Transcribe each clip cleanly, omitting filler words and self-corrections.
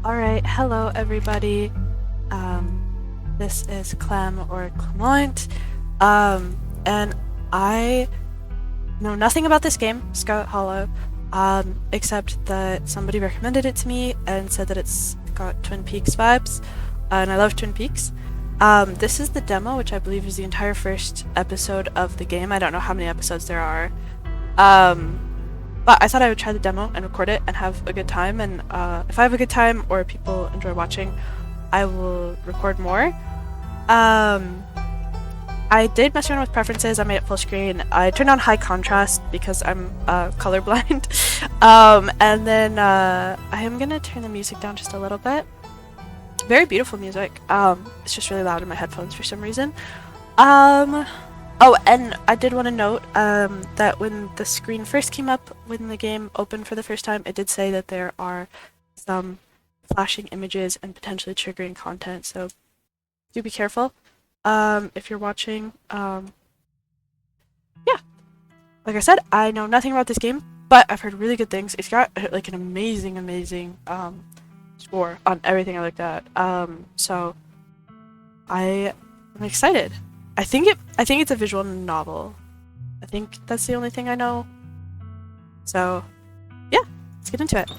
Alright, hello everybody. This is Clem or Clement. And I know nothing about this game, Scarlet Hollow, except that somebody recommended it to me and said that it's got Twin Peaks vibes, and I love Twin Peaks. This is the demo, which I believe is the entire first episode of the game. I don't know how many episodes there are. But I thought I would try the demo and record it and have a good time, and if I have a good time or people enjoy watching, I will record more. I did mess around with preferences. I made it full screen. I turned on high contrast because I'm colorblind. And then I am gonna turn the music down just a little bit. Very beautiful music. It's just really loud in my headphones for some reason. Oh, and I did want to note that when the screen first came up, when the game opened for the first time, it did say that there are some flashing images and potentially triggering content, so do be careful if you're watching. Yeah, like I said, I know nothing about this game, but I've heard really good things. It's got like an amazing score on everything I looked at. So I am excited. I think it's a visual novel. I think that's the only thing I know. So, yeah, let's get into it.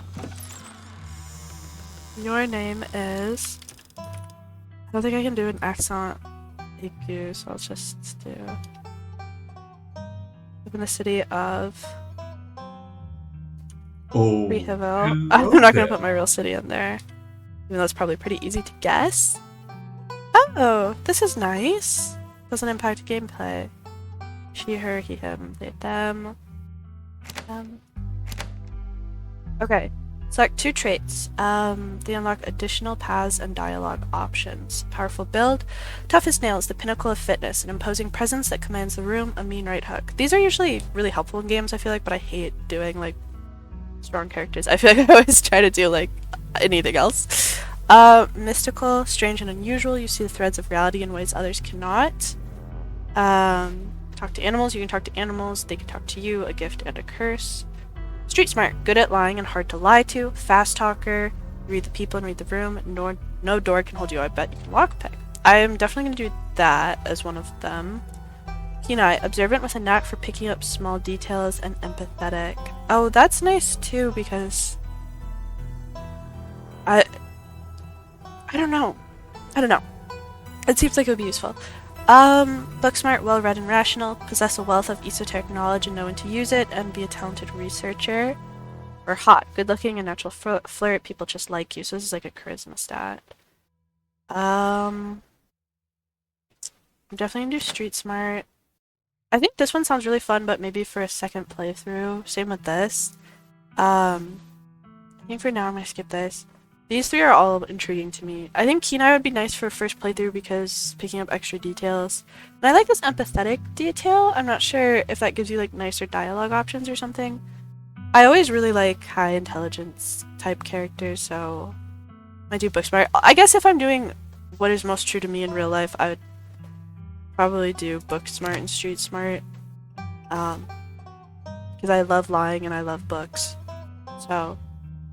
Your name is... I don't think I can do an accent EQ, so I'll just do... Live in the city of... Oh, Rehaville. hello I'm not gonna there. put my real city in there, even though it's probably pretty easy to guess. Oh, this is nice. Doesn't impact gameplay. She, her, he, him, they, them. Okay, select two traits. They unlock additional paths and dialogue options. Powerful build, tough as nails, the pinnacle of fitness, an imposing presence that commands the room, a mean right hook. These are usually really helpful in games, I feel like, but I hate doing like strong characters. I feel like I always try to do like anything else. Mystical, strange and unusual. You see the threads of reality in ways others cannot. Talk to animals. You can talk to animals. They can talk to you. A gift and a curse. Street smart. Good at lying and hard to lie to. Fast talker. Read the people and read the room. No door can hold you. I bet you can lockpick. I am definitely going to do that as one of them. Keen eye. Observant with a knack for picking up small details and empathetic. Oh, that's nice too because I don't know. It seems like it would be useful. Book smart, well read and rational, possess a wealth of esoteric knowledge and know when to use it, and be a talented researcher. Or hot, good looking and natural flirt, people just like you, so this is like a charisma stat. I'm definitely gonna do street smart. I think this one sounds really fun, but maybe for a second playthrough. Same with this. I think for now I'm gonna skip this. These three are all intriguing to me. I think Keen Eye would be nice for a first playthrough because picking up extra details. And I like this empathetic detail. I'm not sure if that gives you like nicer dialogue options or something. I always really like high intelligence type characters, so I do book smart. I guess if I'm doing what is most true to me in real life, I would probably do book smart and street smart. Because I love lying and I love books. So,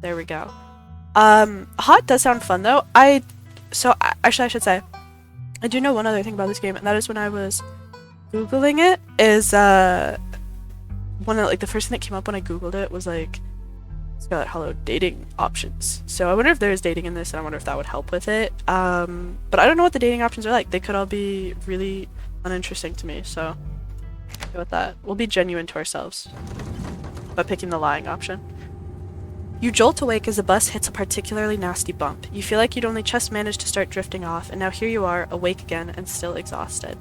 there we go. Hot does sound fun though. Actually I should say, I do know one other thing about this game, and that is when I was Googling it, is, one of, like, the first thing that came up when I Googled it was, like, Scarlet Hollow dating options. So I wonder if there's dating in this, and I wonder if that would help with it. But I don't know what the dating options are like. They could all be really uninteresting to me, so go with that. We'll be genuine to ourselves by picking the lying option. You jolt awake as the bus hits a particularly nasty bump. You feel like you'd only just managed to start drifting off, and now here you are, awake again and still exhausted.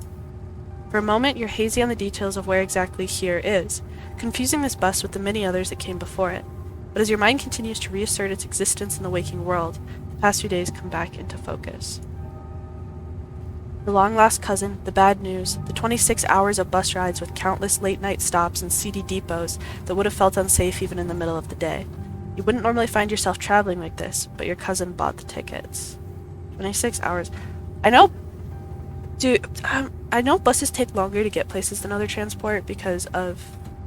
For a moment, you're hazy on the details of where exactly here is, confusing this bus with the many others that came before it. But as your mind continues to reassert its existence in the waking world, the past few days come back into focus. The long-lost cousin, the bad news, the 26 hours of bus rides with countless late-night stops and seedy depots that would have felt unsafe even in the middle of the day. You wouldn't normally find yourself traveling like this, but your cousin bought the tickets. 26 hours. I know buses take longer to get places than other transport because of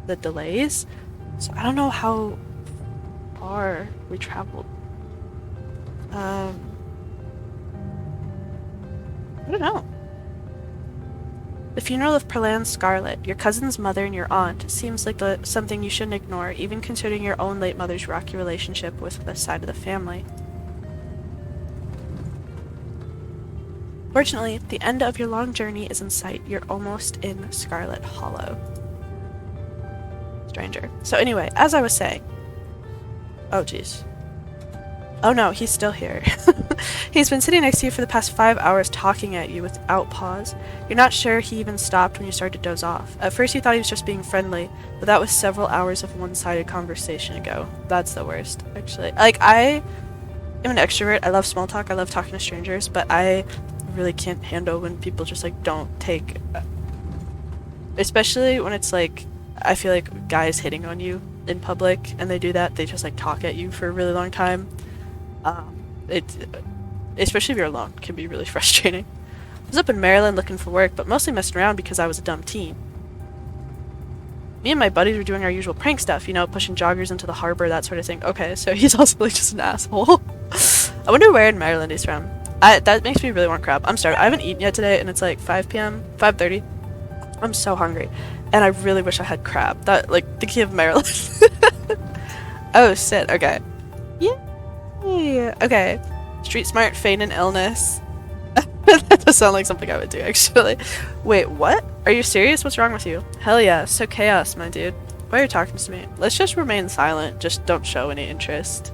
the delays, so I don't know how far we traveled. I don't know. The funeral of Perlan's Scarlet, your cousin's mother and your aunt, seems like something you shouldn't ignore, even considering your own late mother's rocky relationship with this side of the family. Fortunately, the end of your long journey is in sight. You're almost in Scarlet Hollow. Stranger. So anyway, as I was saying... Oh, jeez. Oh no, he's still here. He's been sitting next to you for the past 5 hours talking at you without pause. You're not sure he even stopped when you started to doze off. At first you thought he was just being friendly, but that was several hours of one-sided conversation ago. That's the worst, actually. Like, I am an extrovert. I love small talk. I love talking to strangers, but I really can't handle when people just, like, don't take... Especially when it's, like, I feel like guys hitting on you in public, and they do that. They just, like, talk at you for a really long time. Especially if you're alone, can be really frustrating. I was up in Maryland looking for work, but mostly messing around because I was a dumb teen. Me and my buddies were doing our usual prank stuff, you know, pushing joggers into the harbor, that sort of thing. Okay, so he's also like just an asshole. I wonder where in Maryland he's from. That makes me really want crab. I'm starved. I haven't eaten yet today, and it's like 5 p.m., 5:30. I'm so hungry, and I really wish I had crab. That, like, thinking of Maryland. Oh, shit, okay. Yeah. Okay. Street smart, feign an illness. That does sound like something I would do, actually. Wait, what? Are you serious? What's wrong with you? Hell yeah, so chaos, my dude. Why are you talking to me? Let's just remain silent, just don't show any interest.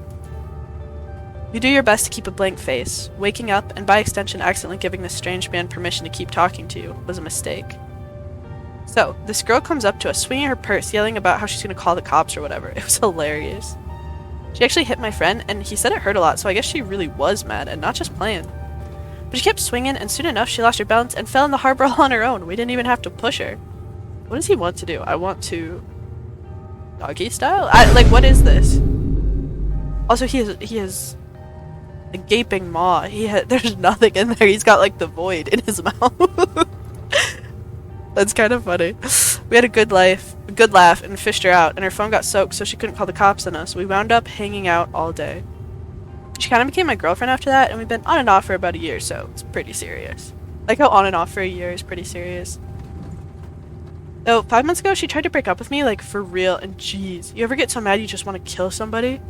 You do your best to keep a blank face. Waking up, and by extension accidentally giving this strange man permission to keep talking to you, was a mistake. So, this girl comes up to us, swinging her purse, yelling about how she's gonna call the cops or whatever. It was hilarious. She actually hit my friend, and he said it hurt a lot, so I guess she really was mad, and not just playing. But she kept swinging, and soon enough she lost her balance and fell in the harbor all on her own. We didn't even have to push her. What does he want to do? I want to... Doggy style? Like, what is this? Also, he has a gaping maw. There's nothing in there. He's got, like, the void in his mouth. That's kind of funny. We had a good laugh, and fished her out, and her phone got soaked so she couldn't call the cops on us. We wound up hanging out all day. She kind of became my girlfriend after that, and we've been on and off for about a year, so it's pretty serious. Like how on and off for a year is pretty serious. Though, 5 months ago, she tried to break up with me, like, for real, and jeez, you ever get so mad you just want to kill somebody?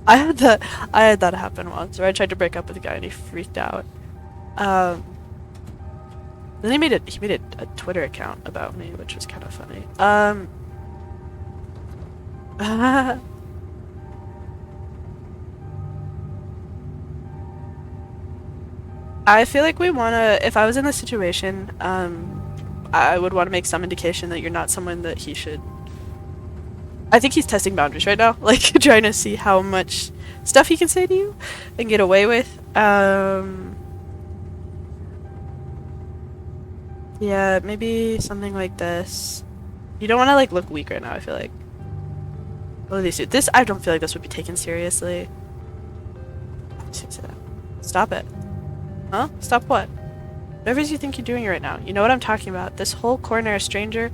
I had that happen once, where I tried to break up with a guy and he freaked out. Then he made a Twitter account about me, which was kind of funny. I feel like if I was in this situation, I would want to make some indication that you're not someone that he should... I think he's testing boundaries right now, like, trying to see how much stuff he can say to you and get away with. Yeah, maybe something like this. You don't want to, like, look weak right now, I feel like. What do these do? This, I don't feel like this would be taken seriously. Stop it. Huh? Stop what? Whatever you think you're doing right now. You know what I'm talking about. This whole corner a stranger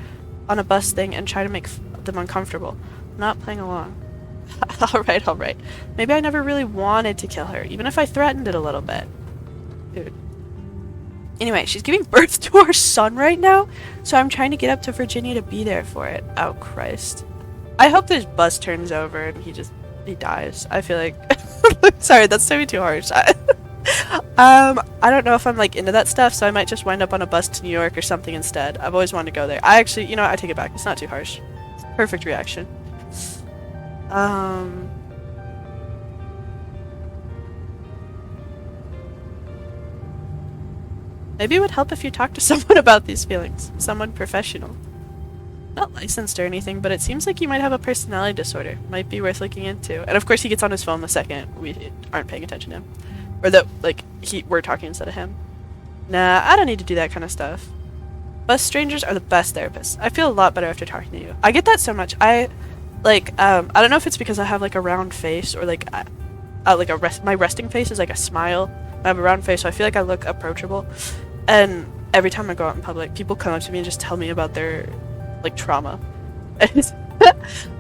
on a bus thing and try to make them uncomfortable. I'm not playing along. Alright. Maybe I never really wanted to kill her, even if I threatened it a little bit. Dude. Anyway, she's giving birth to our son right now, so I'm trying to get up to Virginia to be there for it. Oh, Christ. I hope this bus turns over and he dies. I feel like... Sorry, that's maybe too harsh. I don't know if I'm, like, into that stuff, so I might just wind up on a bus to New York or something instead. I've always wanted to go there. I actually, you know what, I take it back. It's not too harsh. Perfect reaction. Maybe it would help if you talked to someone about these feelings. Someone professional. Not licensed or anything, but it seems like you might have a personality disorder. Might be worth looking into. And of course he gets on his phone the second we aren't paying attention to him. Or that, like, we're talking instead of him. Nah, I don't need to do that kind of stuff. Bus strangers are the best therapists. I feel a lot better after talking to you. I get that so much. I don't know if it's because I have, like, a round face or, like, my resting face is, like, a smile. I have a round face, so I feel like I look approachable. And every time I go out in public, people come up to me and just tell me about their, like, trauma.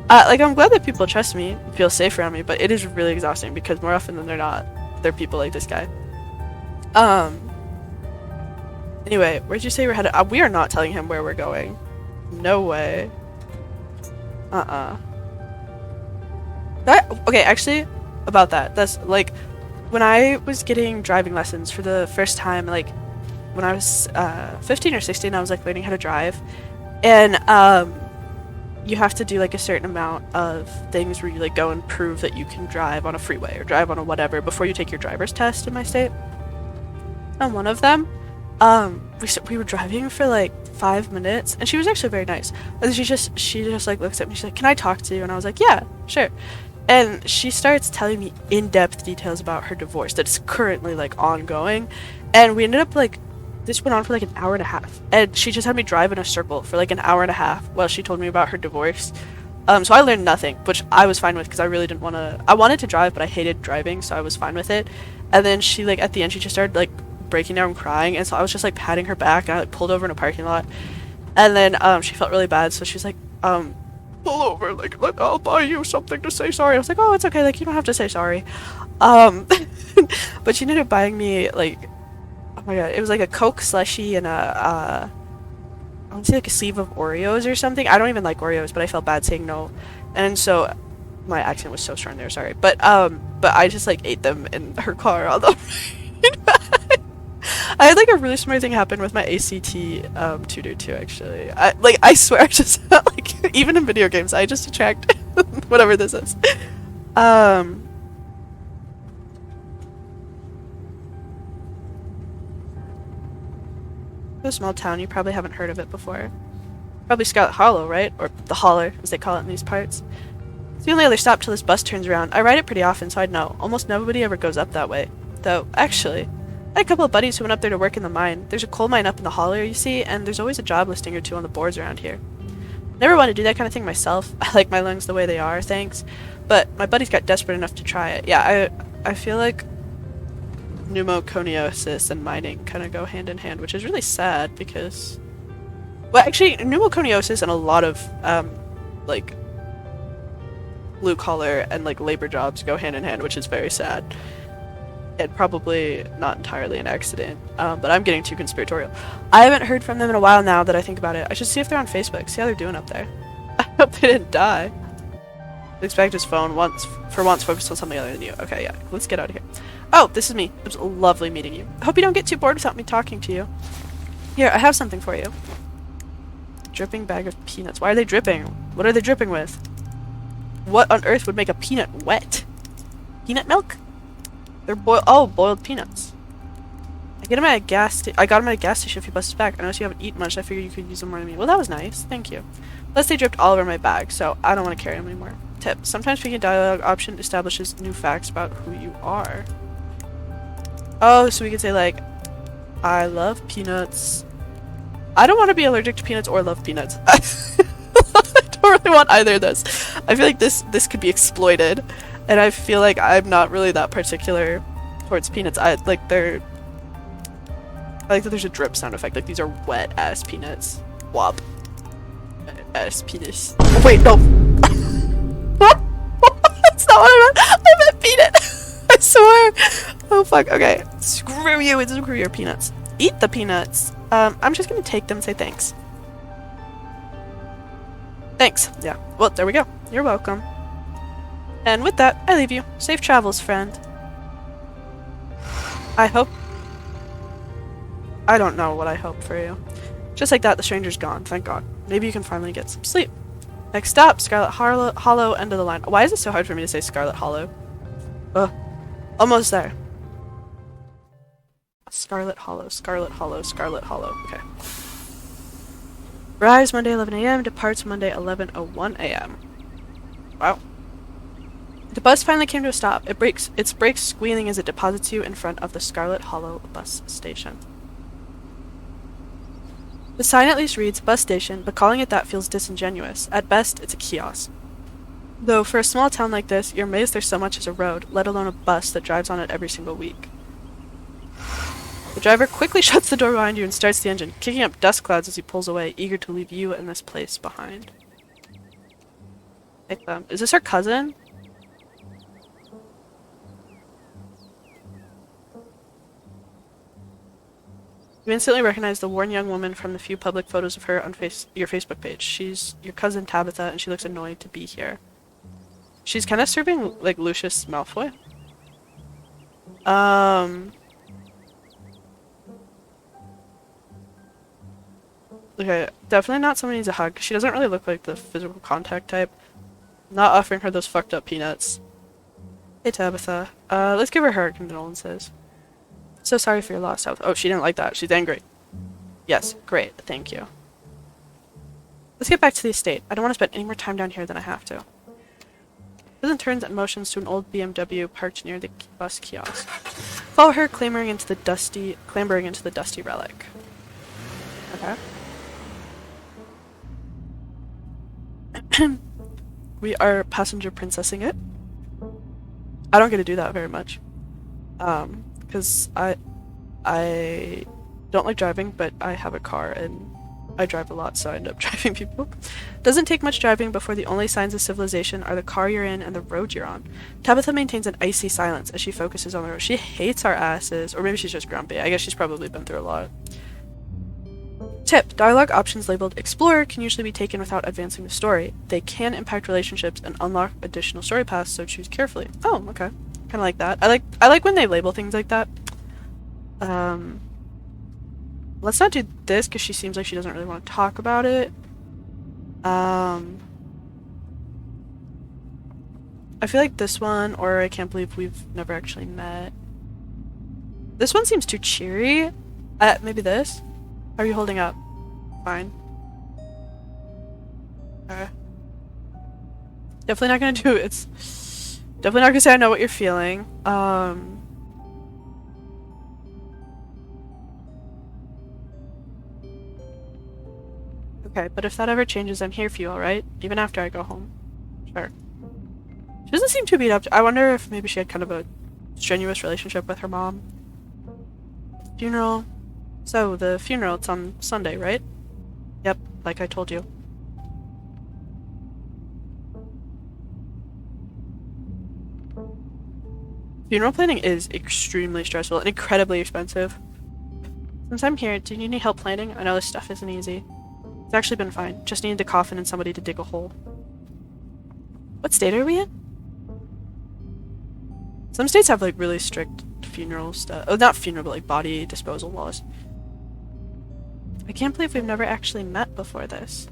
Like, I'm glad that people trust me, feel safe around me, but it is really exhausting because more often than they're not, they're people like this guy. Anyway, where'd you say we're headed? We are not telling him where we're going. No way. Okay, actually, about that. That's like, when I was getting driving lessons for the first time, like, when I was 15 or 16, I was like learning how to drive. And you have to do like a certain amount of things where you like go and prove that you can drive on a freeway or drive on a whatever before you take your driver's test in my state. On one of them, we were driving for like 5 minutes, and she was actually very nice. And she just like looks at me, she's like, "Can I talk to you?" And I was like, "Yeah, sure." And she starts telling me in-depth details about her divorce that's currently like ongoing, and we ended up like, this went on for like an hour and a half, and she just had me drive in a circle for like an hour and a half while she told me about her divorce. So I learned nothing, which I was fine with because I really didn't want to. I wanted to drive, but I hated driving, so I was fine with it. And then she like at the end she just started like breaking down crying, and so I was just like patting her back, and I like pulled over in a parking lot, and then she felt really bad, so she's like, pull over, like, I'll buy you something to say sorry. I was like, "Oh, it's okay, like, you don't have to say sorry." But she ended up buying me like, oh my god, it was like a Coke slushie and I want to say like a sleeve of Oreos or something. I don't even like Oreos, but I felt bad saying no, and so my accent was so strong there, sorry, but I just like ate them in her car on the ride back. I had like a really smart thing happen with my ACT tutor too, actually. I swear, I just like, even in video games, I just attract whatever this is. A small town, you probably haven't heard of it before. Probably Scarlet Hollow, right? Or the Holler, as they call it in these parts. It's the only other stop till this bus turns around. I ride it pretty often, so I'd know. Almost nobody ever goes up that way. Though, actually, I had a couple of buddies who went up there to work in the mine. There's a coal mine up in the Holler, you see, and there's always a job listing or two on the boards around here. Never wanted to do that kind of thing myself. I like my lungs the way they are, thanks. But my buddies got desperate enough to try it. Yeah, I feel like pneumoconiosis and mining kind of go hand in hand, which is really sad because, well, actually, pneumoconiosis and a lot of like blue collar and like labor jobs go hand in hand, which is very sad and probably not entirely an accident. But I'm getting too conspiratorial. I haven't heard from them in a while now that I think about it. I should see if they're on Facebook, see how they're doing up there. I hope they didn't die. Expect his phone for once focused on something other than you. Okay, yeah, let's get out of here. Oh, this is me. It was lovely meeting you. I hope you don't get too bored without me talking to you. Here, I have something for you. Dripping bag of peanuts. Why are they dripping? What are they dripping with? What on earth would make a peanut wet? Peanut milk? They're boiled peanuts. I got them at a gas station a few buses back. I noticed you haven't eaten much. I figured you could use them more than me. Well, that was nice. Thank you. Plus, they dripped all over my bag, so I don't want to carry them anymore. Tip: sometimes picking a dialogue option establishes new facts about who you are. Oh, so we could say like, I love peanuts. I don't want to be allergic to peanuts or love peanuts. I don't really want either of those. I feel like this could be exploited, and I feel like I'm not really that particular towards peanuts. I like that there's a drip sound effect. Like, these are wet ass peanuts. Wop. Ass penis. Oh, wait, no. That's not what I meant. I meant peanut. I swear. Oh fuck. Okay. Screw you and screw your peanuts. Eat the peanuts. I'm just gonna take them and say thanks. Thanks. Yeah. Well, there we go. You're welcome. And with that, I leave you. Safe travels, friend. I hope. I don't know what I hope for you. Just like that, the stranger's gone. Thank God. Maybe you can finally get some sleep. Next stop, Scarlet Hollow, end of the line. Why is it so hard for me to say Scarlet Hollow? Ugh. Almost there. Scarlet Hollow, Scarlet Hollow, Scarlet Hollow. Okay. Arrives Monday 11 a.m. Departs Monday 11:01 a.m. Wow. The bus finally came to a stop. Its brakes squealing as it deposits you in front of the Scarlet Hollow bus station. The sign at least reads bus station, but calling it that feels disingenuous. At best, it's a kiosk. Though for a small town like this, you're amazed there's so much as a road, let alone a bus that drives on it every single week. The driver quickly shuts the door behind you and starts the engine, kicking up dust clouds as he pulls away, eager to leave you and this place behind. Is this her cousin? You instantly recognize the worn young woman from the few public photos of her on your Facebook page. She's your cousin Tabitha, and she looks annoyed to be here. She's kind of serving like Lucius Malfoy. Okay, definitely not someone who needs a hug. She doesn't really look like the physical contact type. Not offering her those fucked up peanuts. Hey Tabitha. Let's give her condolences. So sorry for your loss, Tabitha. Oh, she didn't like that. She's angry. Yes, great. Thank you. Let's get back to the estate. I don't want to spend any more time down here than I have to. Cousin turns and motions to an old BMW parked near the bus kiosk. Follow her, clambering into the dusty relic. Okay. We are passenger princessing it. I don't get to do that very much. Because I don't like driving, but I have a car and I drive a lot, so I end up driving people. Doesn't take much driving before the only signs of civilization are the car you're in and the road you're on. Tabitha maintains an icy silence as she focuses on the road. She hates our asses, or maybe she's just grumpy. I guess she's probably been through a lot. Tip: dialogue options labeled Explorer can usually be taken without advancing the story. They can impact relationships and unlock additional story paths, so choose carefully. Oh, okay. Kind of like that. I like when they label things like that. Let's not do this because she seems like she doesn't really want to talk about it. I feel like this one, or I can't believe we've never actually met. This one seems too cheery. Maybe this? How are you holding up? Fine. Okay. Definitely not gonna do it. It's definitely not gonna say I know what you're feeling. Okay, but if that ever changes, I'm here for you, alright? Even after I go home. Sure. She doesn't seem too beat up. I wonder if maybe she had kind of a strenuous relationship with her mom. Funeral. So, the funeral, it's on Sunday, right? Yep, like I told you. Funeral planning is extremely stressful and incredibly expensive. Since I'm here, do you need any help planning? I know this stuff isn't easy. It's actually been fine. Just needed a coffin and somebody to dig a hole. What state are we in? Some states have like really strict funeral stuff. Oh, not funeral, but like body disposal laws. I can't believe we've never actually met before this.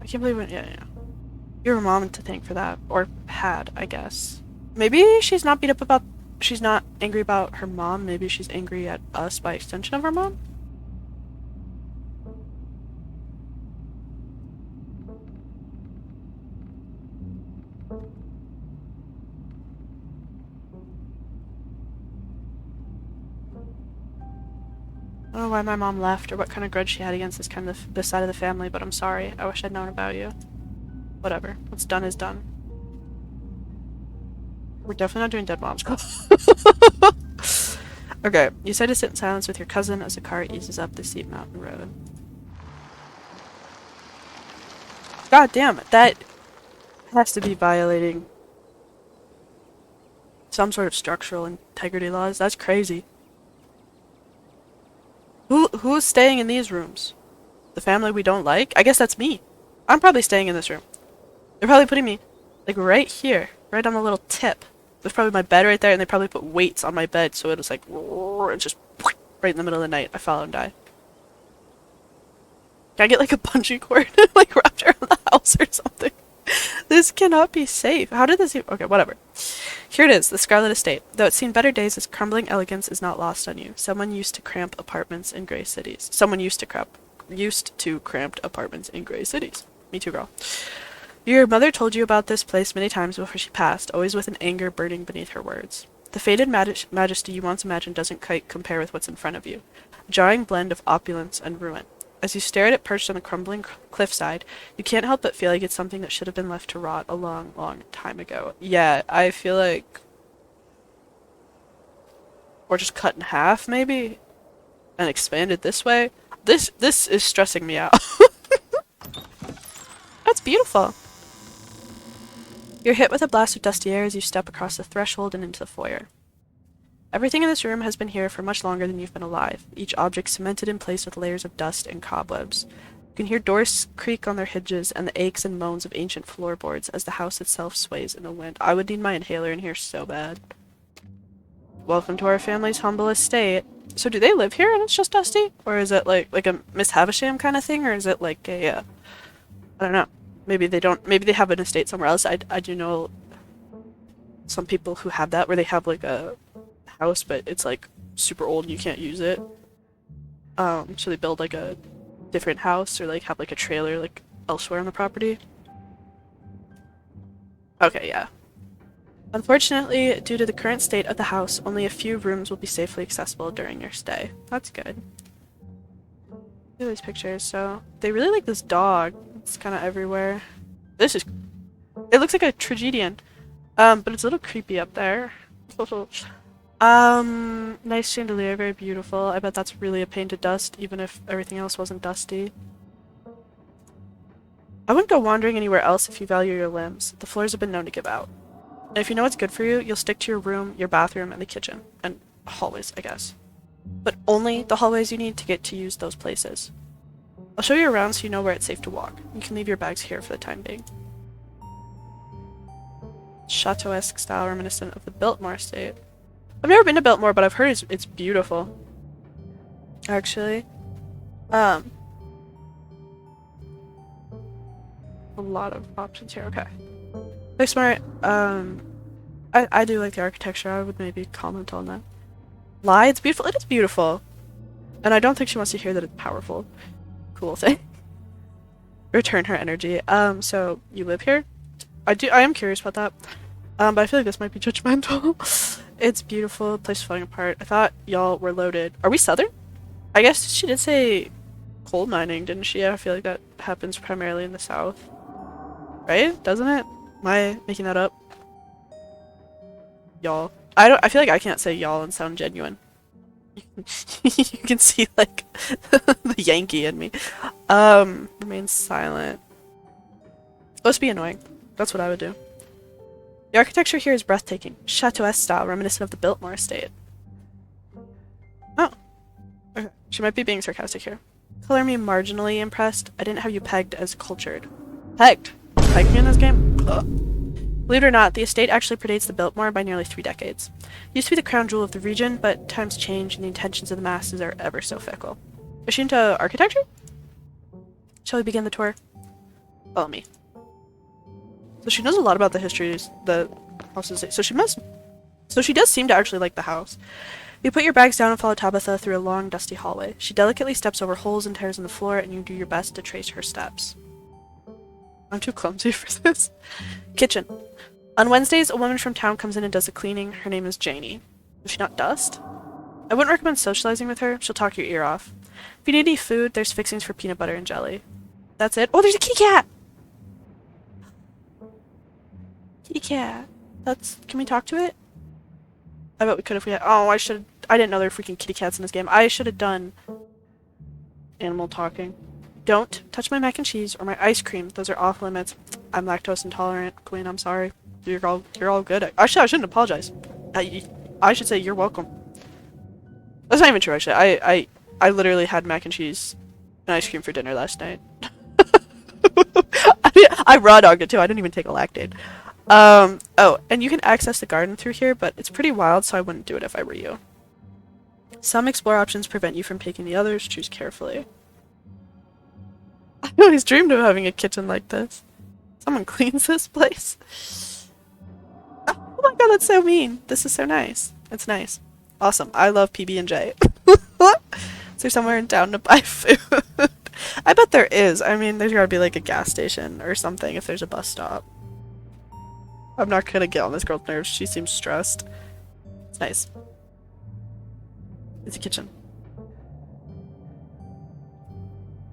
I can't believe yeah. Your mom to thank for that. Or had, I guess. Maybe she's not beat up about... She's not angry about her mom. Maybe she's angry at us by extension of her mom? I don't know why my mom left or what kind of grudge she had against this side of the family, but I'm sorry. I wish I'd known about you. Whatever. What's done is done. We're definitely not doing dead moms. Okay, you decide to sit in silence with your cousin as the car eases up the steep mountain road. God damn it, that has to be violating some sort of structural integrity laws. That's crazy. Who's staying in these rooms? The family we don't like? I guess that's me. I'm probably staying in this room. They're probably putting me, like, right here. Right on the little tip. There's probably my bed right there, and they probably put weights on my bed, so it was like, and just right in the middle of the night, I fall and die. Can I get, like, a bungee cord, like, wrapped around the house or something? This cannot be safe. How did this even... Okay, whatever. Here it is, the Scarlet Estate. Though it's seen better days, its crumbling elegance is not lost on you. Someone used to cramp apartments in gray cities. Someone used to cramped apartments in gray cities. Me too, girl. Your mother told you about this place many times before she passed, always with an anger burning beneath her words. The faded majesty you once imagined doesn't quite compare with what's in front of you. A jarring blend of opulence and ruin. As you stare at it perched on the crumbling cliffside, you can't help but feel like it's something that should have been left to rot a long, long time ago. Yeah, I feel like... Or just cut in half, maybe? And expanded this way? This is stressing me out. That's beautiful. You're hit with a blast of dusty air as you step across the threshold and into the foyer. Everything in this room has been here for much longer than you've been alive, each object cemented in place with layers of dust and cobwebs. You can hear doors creak on their hinges and the aches and moans of ancient floorboards as the house itself sways in the wind. I would need my inhaler in here so bad. Welcome to our family's humble estate. So do they live here and it's just dusty? Or is it like a Miss Havisham kind of thing? Or is it like a, I don't know. Maybe they don't, maybe they have an estate somewhere else. I do know some people who have that where they have like a house but it's like super old and you can't use it. So they build like a different house or like have like a trailer like elsewhere on the property. Okay, yeah. Unfortunately, due to the current state of the house, only a few rooms will be safely accessible during your stay. That's good. Look at these pictures. So, they really like this dog. It's kind of everywhere. This is... It looks like a tragedian. But it's a little creepy up there. Nice chandelier, very beautiful. I bet that's really a pain to dust, even if everything else wasn't dusty. I wouldn't go wandering anywhere else if you value your limbs. The floors have been known to give out. And if you know what's good for you, you'll stick to your room, your bathroom, and the kitchen. And hallways, I guess. But only the hallways you need to get to use those places. I'll show you around so you know where it's safe to walk. You can leave your bags here for the time being. Chateau-esque style reminiscent of the Biltmore estate. I've never been to Biltmore, but I've heard it's beautiful. Actually. A lot of options here, okay. Very smart. I do like the architecture. I would maybe comment on that. Lie, it's beautiful. It is beautiful. And I don't think she wants to hear that it's powerful. Cool thing. Return her energy. So you live here? I am curious about that. But I feel like this might be judgmental. It's beautiful. Place is falling apart. I thought y'all were loaded. Are we southern? I guess she did say coal mining, didn't she? I feel like that happens primarily in the south. Right? Doesn't it? Am I making that up? Y'all. I feel like I can't say y'all and sound genuine. You can see like the Yankee in me. Remain silent. Supposed to be annoying. That's what I would do. The architecture here is breathtaking. Chateau-esque style, reminiscent of the Biltmore estate. Oh. Okay. She might be being sarcastic here. Color me marginally impressed. I didn't have you pegged as cultured. Pegged? Pegged me in this game? Ugh. Believe it or not, the estate actually predates the Biltmore by nearly 3 decades. It used to be the crown jewel of the region, but times change and the intentions of the masses are ever so fickle. Is she into architecture? Shall we begin the tour? Follow me. So she knows a lot about the histories, the houses. So she does seem to actually like the house. You put your bags down and follow Tabitha through a long, dusty hallway. She delicately steps over holes and tears in the floor, and you do your best to trace her steps. I'm too clumsy for this. Kitchen. On Wednesdays, a woman from town comes in and does the cleaning. Her name is Janie. Does she not dust? I wouldn't recommend socializing with her. She'll talk your ear off. If you need any food, there's fixings for peanut butter and jelly. That's it. Oh, there's a kitty cat! Kitty cat. Can we talk to it? I bet we could if we had. Oh, I didn't know there were freaking kitty cats in this game. I should have done animal talking. Don't touch my mac and cheese or my ice cream. Those are off limits. I'm lactose intolerant. Queen, I'm sorry. You're all good. Actually, I shouldn't apologize. I should say you're welcome. That's not even true, actually. I literally had mac and cheese and ice cream for dinner last night. I raw dogged it too. I didn't even take a Lactaid. Oh, and you can access the garden through here, but it's pretty wild, so I wouldn't do it if I were you. Some explore options prevent you from taking the others. Choose carefully. I always dreamed of having a kitchen like this. Someone cleans this place. Oh my god, that's so mean. This is so nice. It's nice. Awesome. I love PB&J. Is there somewhere in town to buy food? I bet there is. I mean, there's gotta be like a gas station or something if there's a bus stop. I'm not gonna get on this girl's nerves. She seems stressed. It's nice. It's a kitchen.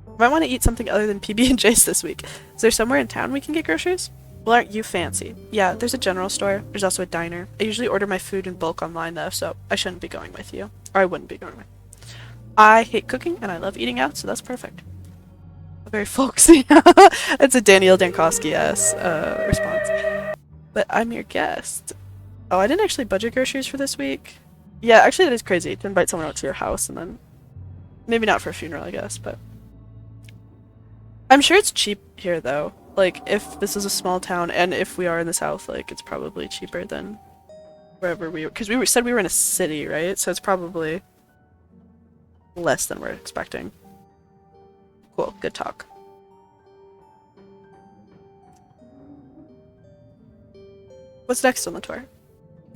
I might want to eat something other than PB&J's this week. Is there somewhere in town we can get groceries? Well, aren't you fancy? Yeah, there's a general store. There's also a diner. I usually order my food in bulk online though, so I shouldn't be going with you. Or I wouldn't be going with you. I hate cooking and I love eating out, so that's perfect. Very folksy. It's a Daniel Dankowski-esque response. But I'm your guest. Oh, I didn't actually budget groceries for this week. Yeah, actually that is crazy to invite someone out to your house and then maybe not for a funeral, I guess, but I'm sure it's cheap here though. Like if this is a small town and if we are in the south, like it's probably cheaper than wherever we were, because said we were in a city, right? So it's probably less than we're expecting. Cool, good talk. What's next on the tour?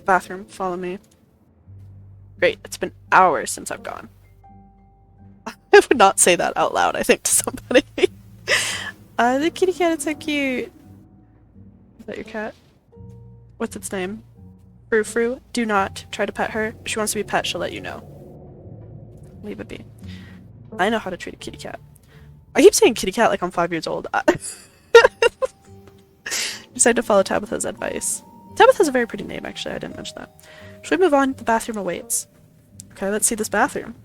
Bathroom, follow me. Great, it's been hours since I've gone. I would not say that out loud, I think, to somebody. The kitty cat is so cute. Is that your cat? What's its name? Frou Frou. Do not try to pet her. If she wants to be pet, she'll let you know. Leave it be. I know how to treat a kitty cat. I keep saying kitty cat like I'm 5 years old. Decided to follow Tabitha's advice. Tabitha's a very pretty name, actually. I didn't mention that. Should we move on? The bathroom awaits. Okay, let's see this bathroom.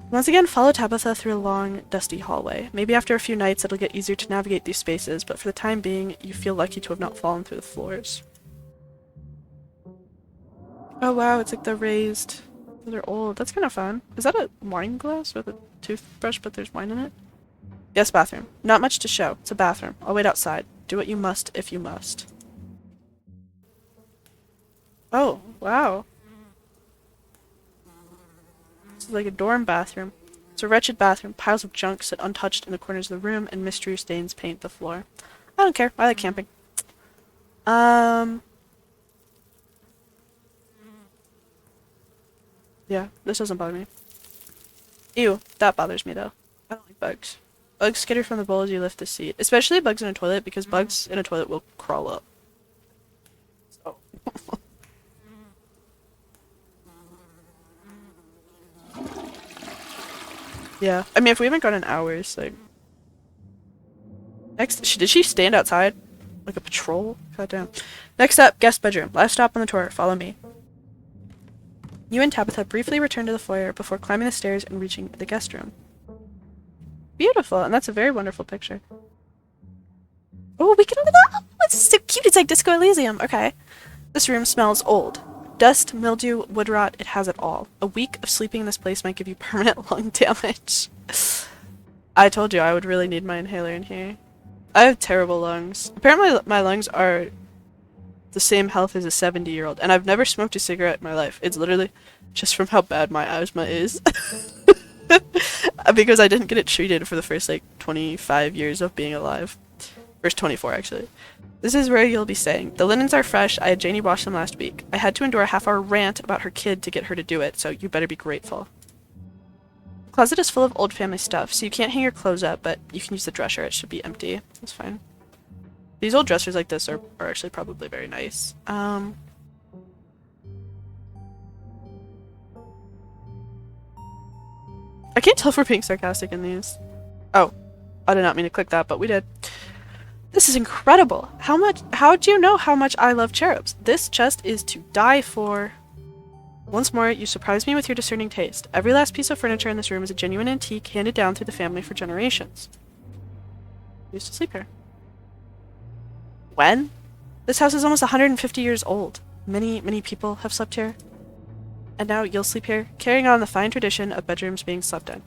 Once again, follow Tabitha through a long, dusty hallway. Maybe after a few nights it'll get easier to navigate these spaces, but for the time being, you feel lucky to have not fallen through the floors. Oh wow, it's like the raised... They're old. That's kind of fun. Is that a wine glass with a toothbrush, but there's wine in it? Yes, bathroom. Not much to show. It's a bathroom. I'll wait outside. Do what you must if you must. Oh, wow. This is like a dorm bathroom. It's a wretched bathroom. Piles of junk sit untouched in the corners of the room, and mystery stains paint the floor. I don't care. I like camping. Yeah, this doesn't bother me. Ew, that bothers me though. I don't like bugs. Bugs skitter from the bowl as you lift the seat. Especially bugs in a toilet, because bugs in a toilet will crawl up. So. Yeah, I mean, if we haven't gone in hours, like... Next, did she stand outside? Like a patrol? God damn. Next up, guest bedroom. Last stop on the tour. Follow me. You and Tabitha briefly return to the foyer before climbing the stairs and reaching the guest room. Beautiful, and that's a very wonderful picture. Oh, we can look at that! Oh, it's so cute! It's like Disco Elysium. Okay. This room smells old. Dust, mildew, wood rot, it has it all. A week of sleeping in this place might give you permanent lung damage. I told you I would really need my inhaler in here. I have terrible lungs. Apparently my lungs are the same health as a 70-year-old, and I've never smoked a cigarette in my life. It's literally just from how bad my asthma is. Because I didn't get it treated for the first, like, 25 years of being alive. First 24, actually. This is where you'll be staying. The linens are fresh. I had Janie wash them last week. I had to endure a half-hour rant about her kid to get her to do it, so you better be grateful. The closet is full of old family stuff, so you can't hang your clothes up, but you can use the dresser. It should be empty. That's fine. These old dressers like this are actually probably very nice. I can't tell if we're being sarcastic in these. Oh, I did not mean to click that, but we did. This is incredible. How do you know how much I love cherubs? This chest is to die for. Once more, you surprise me with your discerning taste. Every last piece of furniture in this room is a genuine antique handed down through the family for generations. I used to sleep here. When? This house is almost 150 years old. Many, many people have slept here. And now you'll sleep here, carrying on the fine tradition of bedrooms being slept in.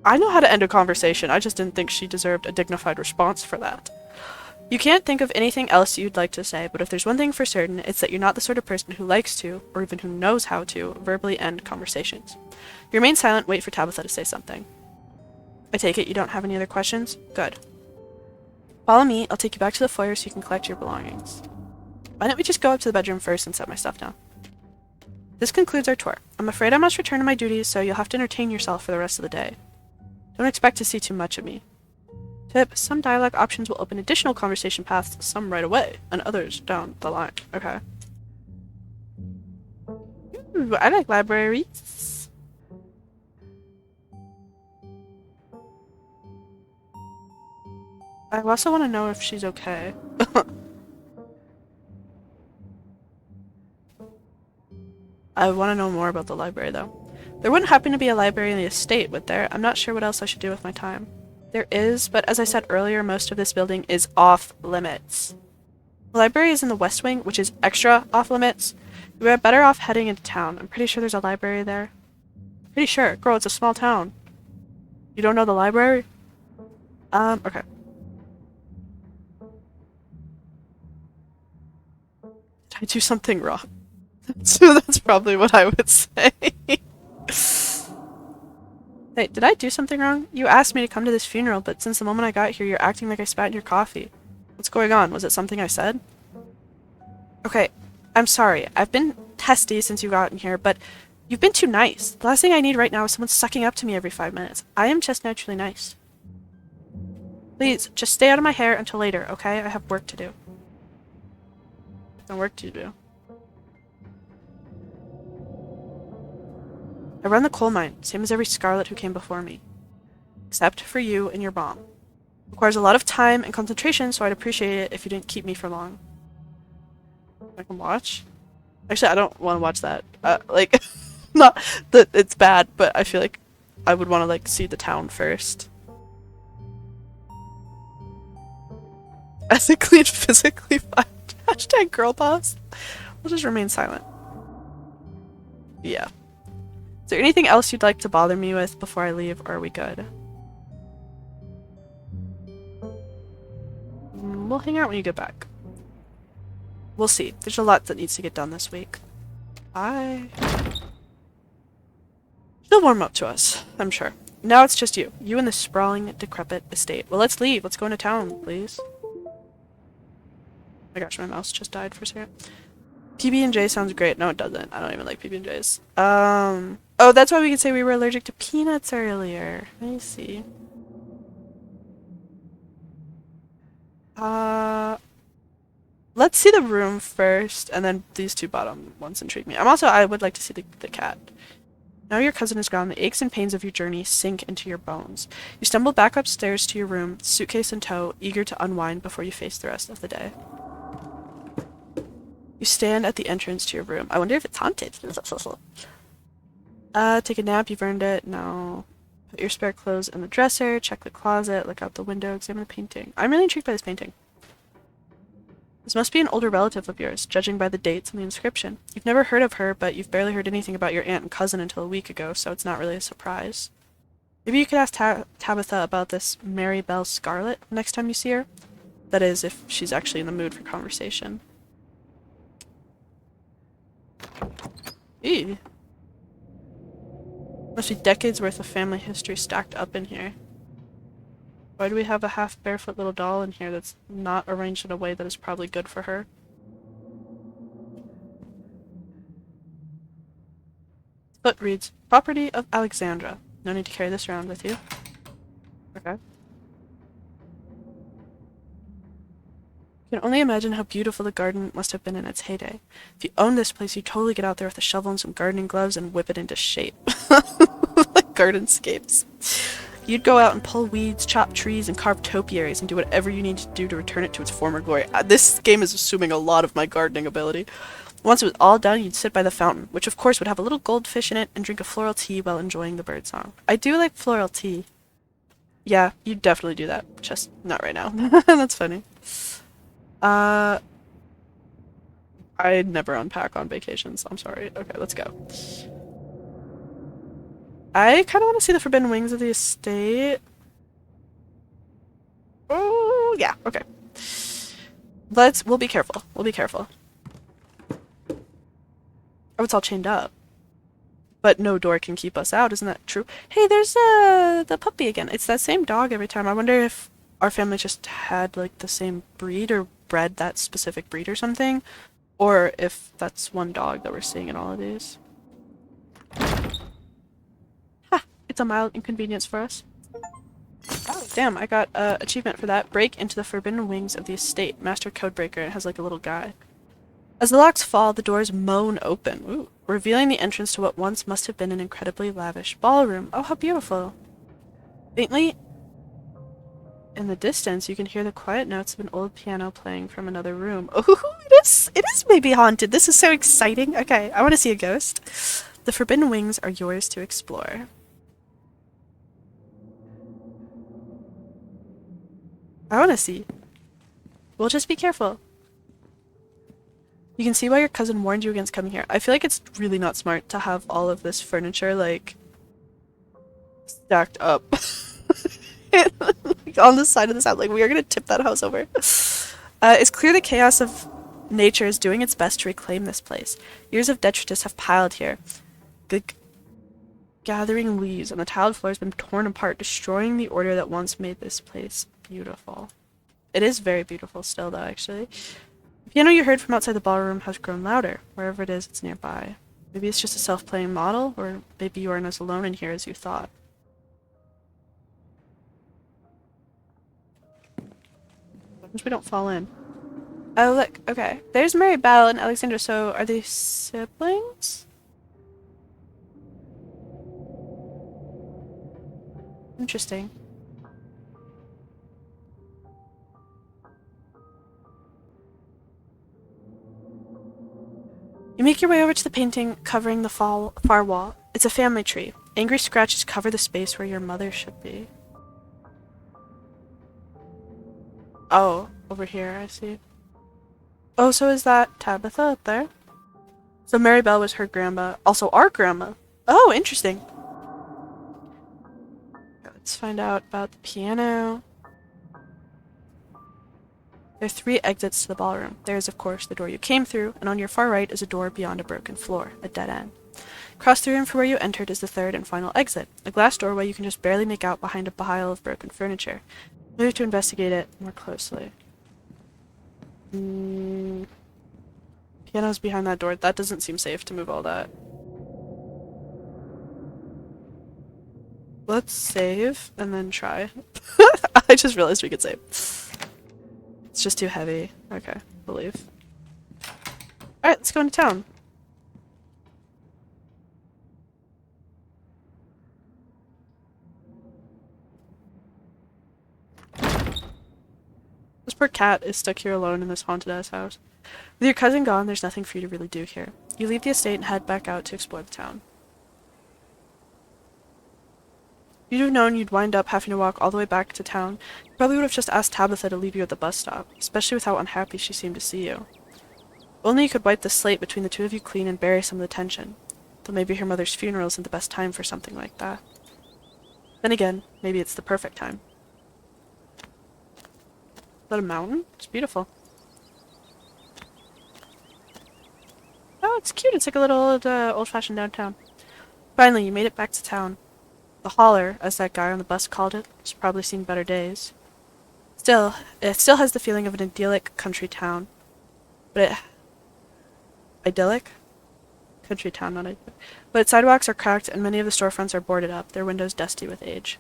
I know how to end a conversation, I just didn't think she deserved a dignified response for that. You can't think of anything else you'd like to say, but if there's one thing for certain, it's that you're not the sort of person who likes to, or even who knows how to, verbally end conversations. You remain silent, wait for Tabitha to say something. I take it you don't have any other questions? Good. Follow me, I'll take you back to the foyer so you can collect your belongings. Why don't we just go up to the bedroom first and set my stuff down? This concludes our tour. I'm afraid I must return to my duties, so you'll have to entertain yourself for the rest of the day. Don't expect to see too much of me. Tip, some dialogue options will open additional conversation paths, some right away, and others down the line. Okay. Ooh, I like libraries. I also want to know if she's okay. I want to know more about the library, though. There wouldn't happen to be a library in the estate, would there? I'm not sure what else I should do with my time. There is, but as I said earlier, most of this building is off limits. The library is in the West Wing, which is extra off limits. We are better off heading into town. I'm pretty sure there's a library there. Pretty sure. Girl, it's a small town. You don't know the library? Okay. Did I do something wrong? So that's probably what I would say. Hey, did I do something wrong? You asked me to come to this funeral, but since the moment I got here, you're acting like I spat in your coffee. What's going on? Was it something I said? Okay, I'm sorry. I've been testy since you got in here, but you've been too nice. The last thing I need right now is someone sucking up to me every 5 minutes. I am just naturally nice. Please, just stay out of my hair until later, okay? I have work to do. Work to do. I run the coal mine, same as every Scarlet who came before me. Except for you and your mom. It requires a lot of time and concentration, so I'd appreciate it if you didn't keep me for long. I can watch? Actually, I don't want to watch that. Like, not that it's bad, but I feel like I would want to, like, see the town first. Ethically and physically fine. Hashtag girl boss. We'll just remain silent. Yeah. Is there anything else you'd like to bother me with before I leave, or are we good? We'll hang out when you get back. We'll see. There's a lot that needs to get done this week. Bye. She'll warm up to us, I'm sure. Now it's just you. You and the sprawling, decrepit estate. Well, let's leave. Let's go into town, please. Oh my gosh, my mouse just died for a second. PB&J sounds great. No, it doesn't. I don't even like PB&Js. Oh, that's why we could say we were allergic to peanuts earlier. I see. Let's see the room first, and then these two bottom ones intrigue me. I would like to see the cat. Now your cousin is gone, the aches and pains of your journey sink into your bones. You stumble back upstairs to your room, suitcase in tow, eager to unwind before you face the rest of the day. You stand at the entrance to your room. I wonder if it's haunted. Take a nap, you've earned it. No. Put your spare clothes in the dresser, check the closet, look out the window, examine the painting. I'm really intrigued by this painting. This must be an older relative of yours, judging by the dates and the inscription. You've never heard of her, but you've barely heard anything about your aunt and cousin until a week ago, so it's not really a surprise. Maybe you could ask Tabitha about this Mary Belle Scarlet next time you see her. That is, if she's actually in the mood for conversation. Ew. Must be decades worth of family history stacked up in here. Why do we have a half barefoot little doll in here that's not arranged in a way that is probably good for her? Foot reads, property of Alexandra. No need to carry this around with you. Okay. You can only imagine how beautiful the garden must have been in its heyday. If you owned this place, you'd totally get out there with a shovel and some gardening gloves and whip it into shape. Like gardenscapes. You'd go out and pull weeds, chop trees, and carve topiaries and do whatever you need to do to return it to its former glory. This game is assuming a lot of my gardening ability. Once it was all done, you'd sit by the fountain, which of course would have a little goldfish in it, and drink a floral tea while enjoying the birdsong. I do like floral tea. Yeah, you'd definitely do that. Just not right now. That's funny. I never unpack on vacations. I'm sorry. Okay, let's go. I kind of want to see the forbidden wings of the estate. Oh, yeah, okay. We'll be careful. We'll be careful. Oh, it's all chained up. But no door can keep us out, isn't that true? Hey, there's the puppy again. It's that same dog every time. I wonder if our family just had, like, the same breed or bred that specific breed or something. Or if that's one dog that we're seeing in all of these. Ha! It's a mild inconvenience for us. Oh, damn, I got an achievement for that. Break into the forbidden wings of the estate. Master Codebreaker. It has, like, a little guy. As the locks fall, the doors moan open, ooh, revealing the entrance to what once must have been an incredibly lavish ballroom. Oh, how beautiful. Faintly in the distance, you can hear the quiet notes of an old piano playing from another room. Oh, it is maybe haunted. This is so exciting. Okay, I want to see a ghost. The forbidden wings are yours to explore. I want to see. We'll just be careful. You can see why your cousin warned you against coming here. I feel like it's really not smart to have all of this furniture, like, stacked up. Like, on the side of this house. Like, we are going to tip that house over. It's clear the chaos of nature is doing its best to reclaim this place. Years of detritus have piled here. The gathering leaves and the tiled floor has been torn apart, destroying the order that once made this place beautiful. It is very beautiful still, though, actually. The piano you heard from outside the ballroom has grown louder. Wherever it is, it's nearby. Maybe it's just a self-playing model, or maybe you aren't as alone in here as you thought. We don't fall in. Oh, look. Okay. There's Mary Belle and Alexandra. So, are they siblings? Interesting. You make your way over to the painting covering the far wall. It's a family tree. Angry scratches cover the space where your mother should be. Oh, over here, I see. Oh, so is that Tabitha up there? So Mary Belle was her grandma. Also our grandma. Oh, interesting. Let's find out about the piano. There are 3 exits to the ballroom. There is, of course, the door you came through, and on your far right is a door beyond a broken floor, a dead end. Across the room from where you entered is the 3rd and final exit, a glass doorway you can just barely make out behind a pile of broken furniture. Move to investigate it more closely. Piano's behind that door. That doesn't seem safe to move all that. Let's save and then try. I just realized we could save. It's just too heavy. Okay, we'll leave. Alright, let's go into town. This poor cat is stuck here alone in this haunted-ass house. With your cousin gone, there's nothing for you to really do here. You leave the estate and head back out to explore the town. You'd have known you'd wind up having to walk all the way back to town. You probably would have just asked Tabitha to leave you at the bus stop, especially with how unhappy she seemed to see you. Only you could wipe the slate between the two of you clean and bury some of the tension. Though maybe her mother's funeral isn't the best time for something like that. Then again, maybe it's the perfect time. Is that a mountain? It's beautiful. Oh, it's cute. It's like a little old-fashioned downtown. Finally, you made it back to town. The holler, as that guy on the bus called it, has probably seen better days. Still, it still has the feeling of an idyllic country town. Idyllic? Country town, not idyllic. But its sidewalks are cracked and many of the storefronts are boarded up, their windows dusty with age.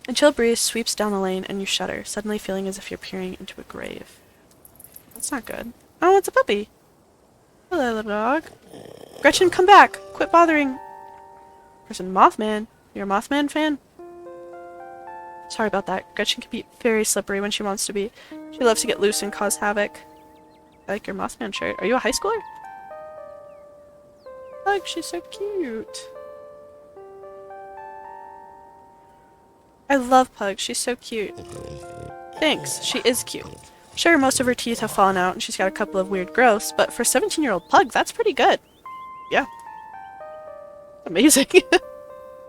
A chill breeze sweeps down the lane and you shudder, suddenly feeling as if you're peering into a grave. That's not good. Oh, it's a puppy! Hello, little dog. Gretchen, come back! Quit bothering... Person, Mothman. You're a Mothman fan? Sorry about that. Gretchen can be very slippery when she wants to be. She loves to get loose and cause havoc. I like your Mothman shirt. Are you a high schooler? Look, she's so cute. I love Pug. She's so cute. Thanks. She is cute. Sure, most of her teeth have fallen out and she's got a couple of weird growths, but for a 17-year-old Pug, that's pretty good. Yeah. Amazing.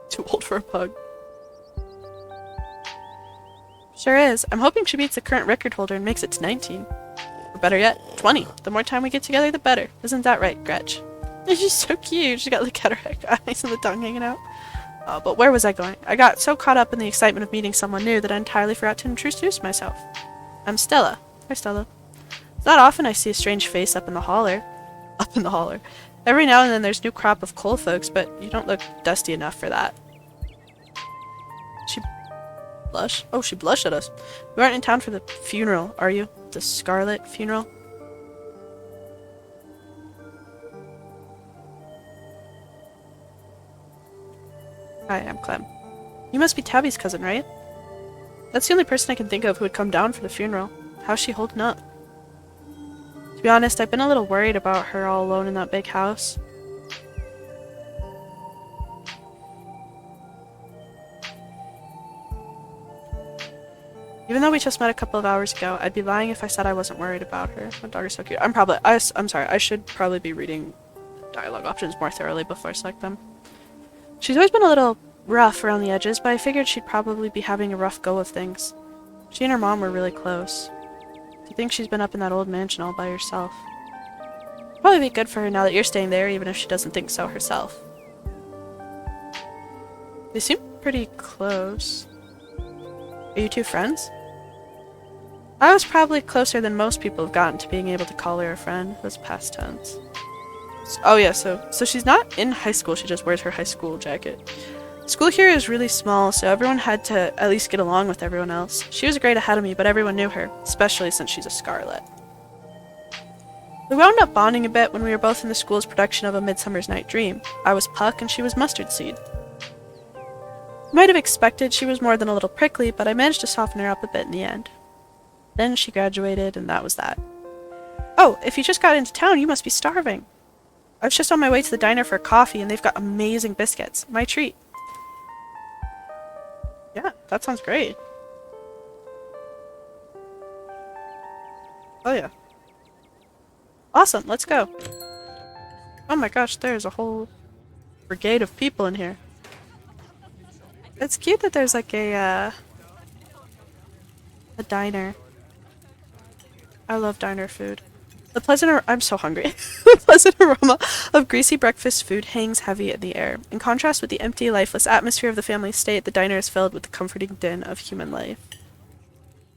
Too old for a Pug. Sure is. I'm hoping she beats the current record holder and makes it to 19. Or better yet, 20. The more time we get together, the better. Isn't that right, Gretch? She's so cute. She's got the cataract eyes and the tongue hanging out. Oh, but where was I going? I got so caught up in the excitement of meeting someone new that I entirely forgot to introduce myself. I'm Stella. Hi, Stella. It's not often I see a strange face up in the holler. Up in the holler. Every now and then there's a new crop of coal folks, but you don't look dusty enough for that. She blushed? Oh, she blushed at us. You aren't in town for the funeral, are you? The Scarlet funeral? Hi, I'm Clem. You must be Tabby's cousin, right? That's the only person I can think of who would come down for the funeral. How's she holding up? To be honest, I've been a little worried about her all alone in that big house. Even though we just met a couple of hours ago, I'd be lying if I said I wasn't worried about her. My dog is so cute. I'm sorry, I should probably be reading dialogue options more thoroughly before I select them. She's always been a little rough around the edges, but I figured she'd probably be having a rough go of things. She and her mom were really close. Do you think she's been up in that old mansion all by herself? Probably be good for her now that you're staying there, even if she doesn't think so herself. They seem pretty close. Are you two friends? I was probably closer than most people have gotten to being able to call her a friend. It was past tense. Oh yeah, so she's not in high school, she just wears her high school jacket. School here is really small, so everyone had to at least get along with everyone else. She was a grade ahead of me, but everyone knew her, especially since she's a Scarlet. We wound up bonding a bit when we were both in the school's production of A Midsummer's Night Dream. I was Puck and she was Mustard Seed. You might have expected she was more than a little prickly, but I managed to soften her up a bit in the end. Then she graduated, and that was that. Oh, if you just got into town, you must be starving. I was just on my way to the diner for coffee, and they've got amazing biscuits. My treat. Yeah, that sounds great. Oh yeah. Awesome, let's go. Oh my gosh, there's a whole brigade of people in here. It's cute that there's like a diner. I love diner food. I'm so hungry. The pleasant aroma of greasy breakfast food hangs heavy in the air. In contrast with the empty, lifeless atmosphere of the family estate, the diner is filled with the comforting din of human life.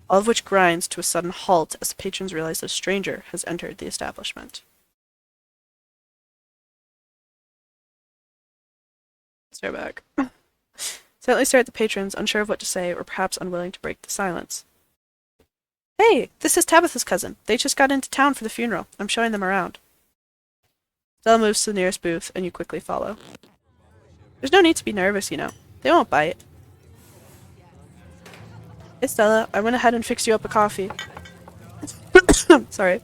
All of which grinds to a sudden halt as the patrons realize a stranger has entered the establishment. Stare back. Silently stare at the patrons, unsure of what to say, or perhaps unwilling to break the silence. Hey, this is Tabitha's cousin. They just got into town for the funeral. I'm showing them around. Stella moves to the nearest booth, and you quickly follow. There's no need to be nervous, you know. They won't bite. Hey Stella, I went ahead and fixed you up a coffee. Sorry.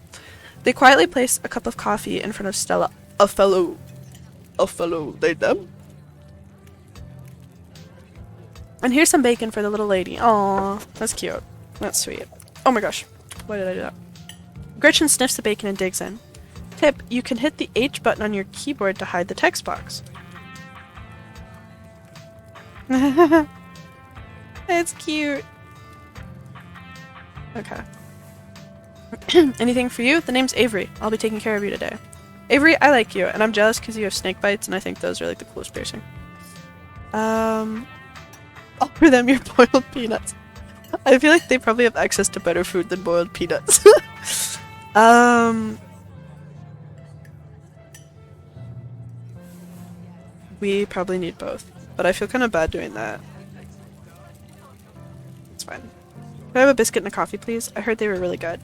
They quietly place a cup of coffee in front of Stella. A fellow, they them. And here's some bacon for the little lady. Aww, that's cute. That's sweet. Oh my gosh, why did I do that? Gretchen sniffs the bacon and digs in. Tip, you can hit the H button on your keyboard to hide the text box. It's cute. Okay. Anything for you? The name's Avery. I'll be taking care of you today. Avery, I like you, and I'm jealous because you have snake bites, and I think those are like the coolest piercing. Offer them your boiled peanuts. I feel like they probably have access to better food than boiled peanuts. We probably need both, but I feel kind of bad doing that. It's fine. Can I have a biscuit and a coffee, please? I heard they were really good.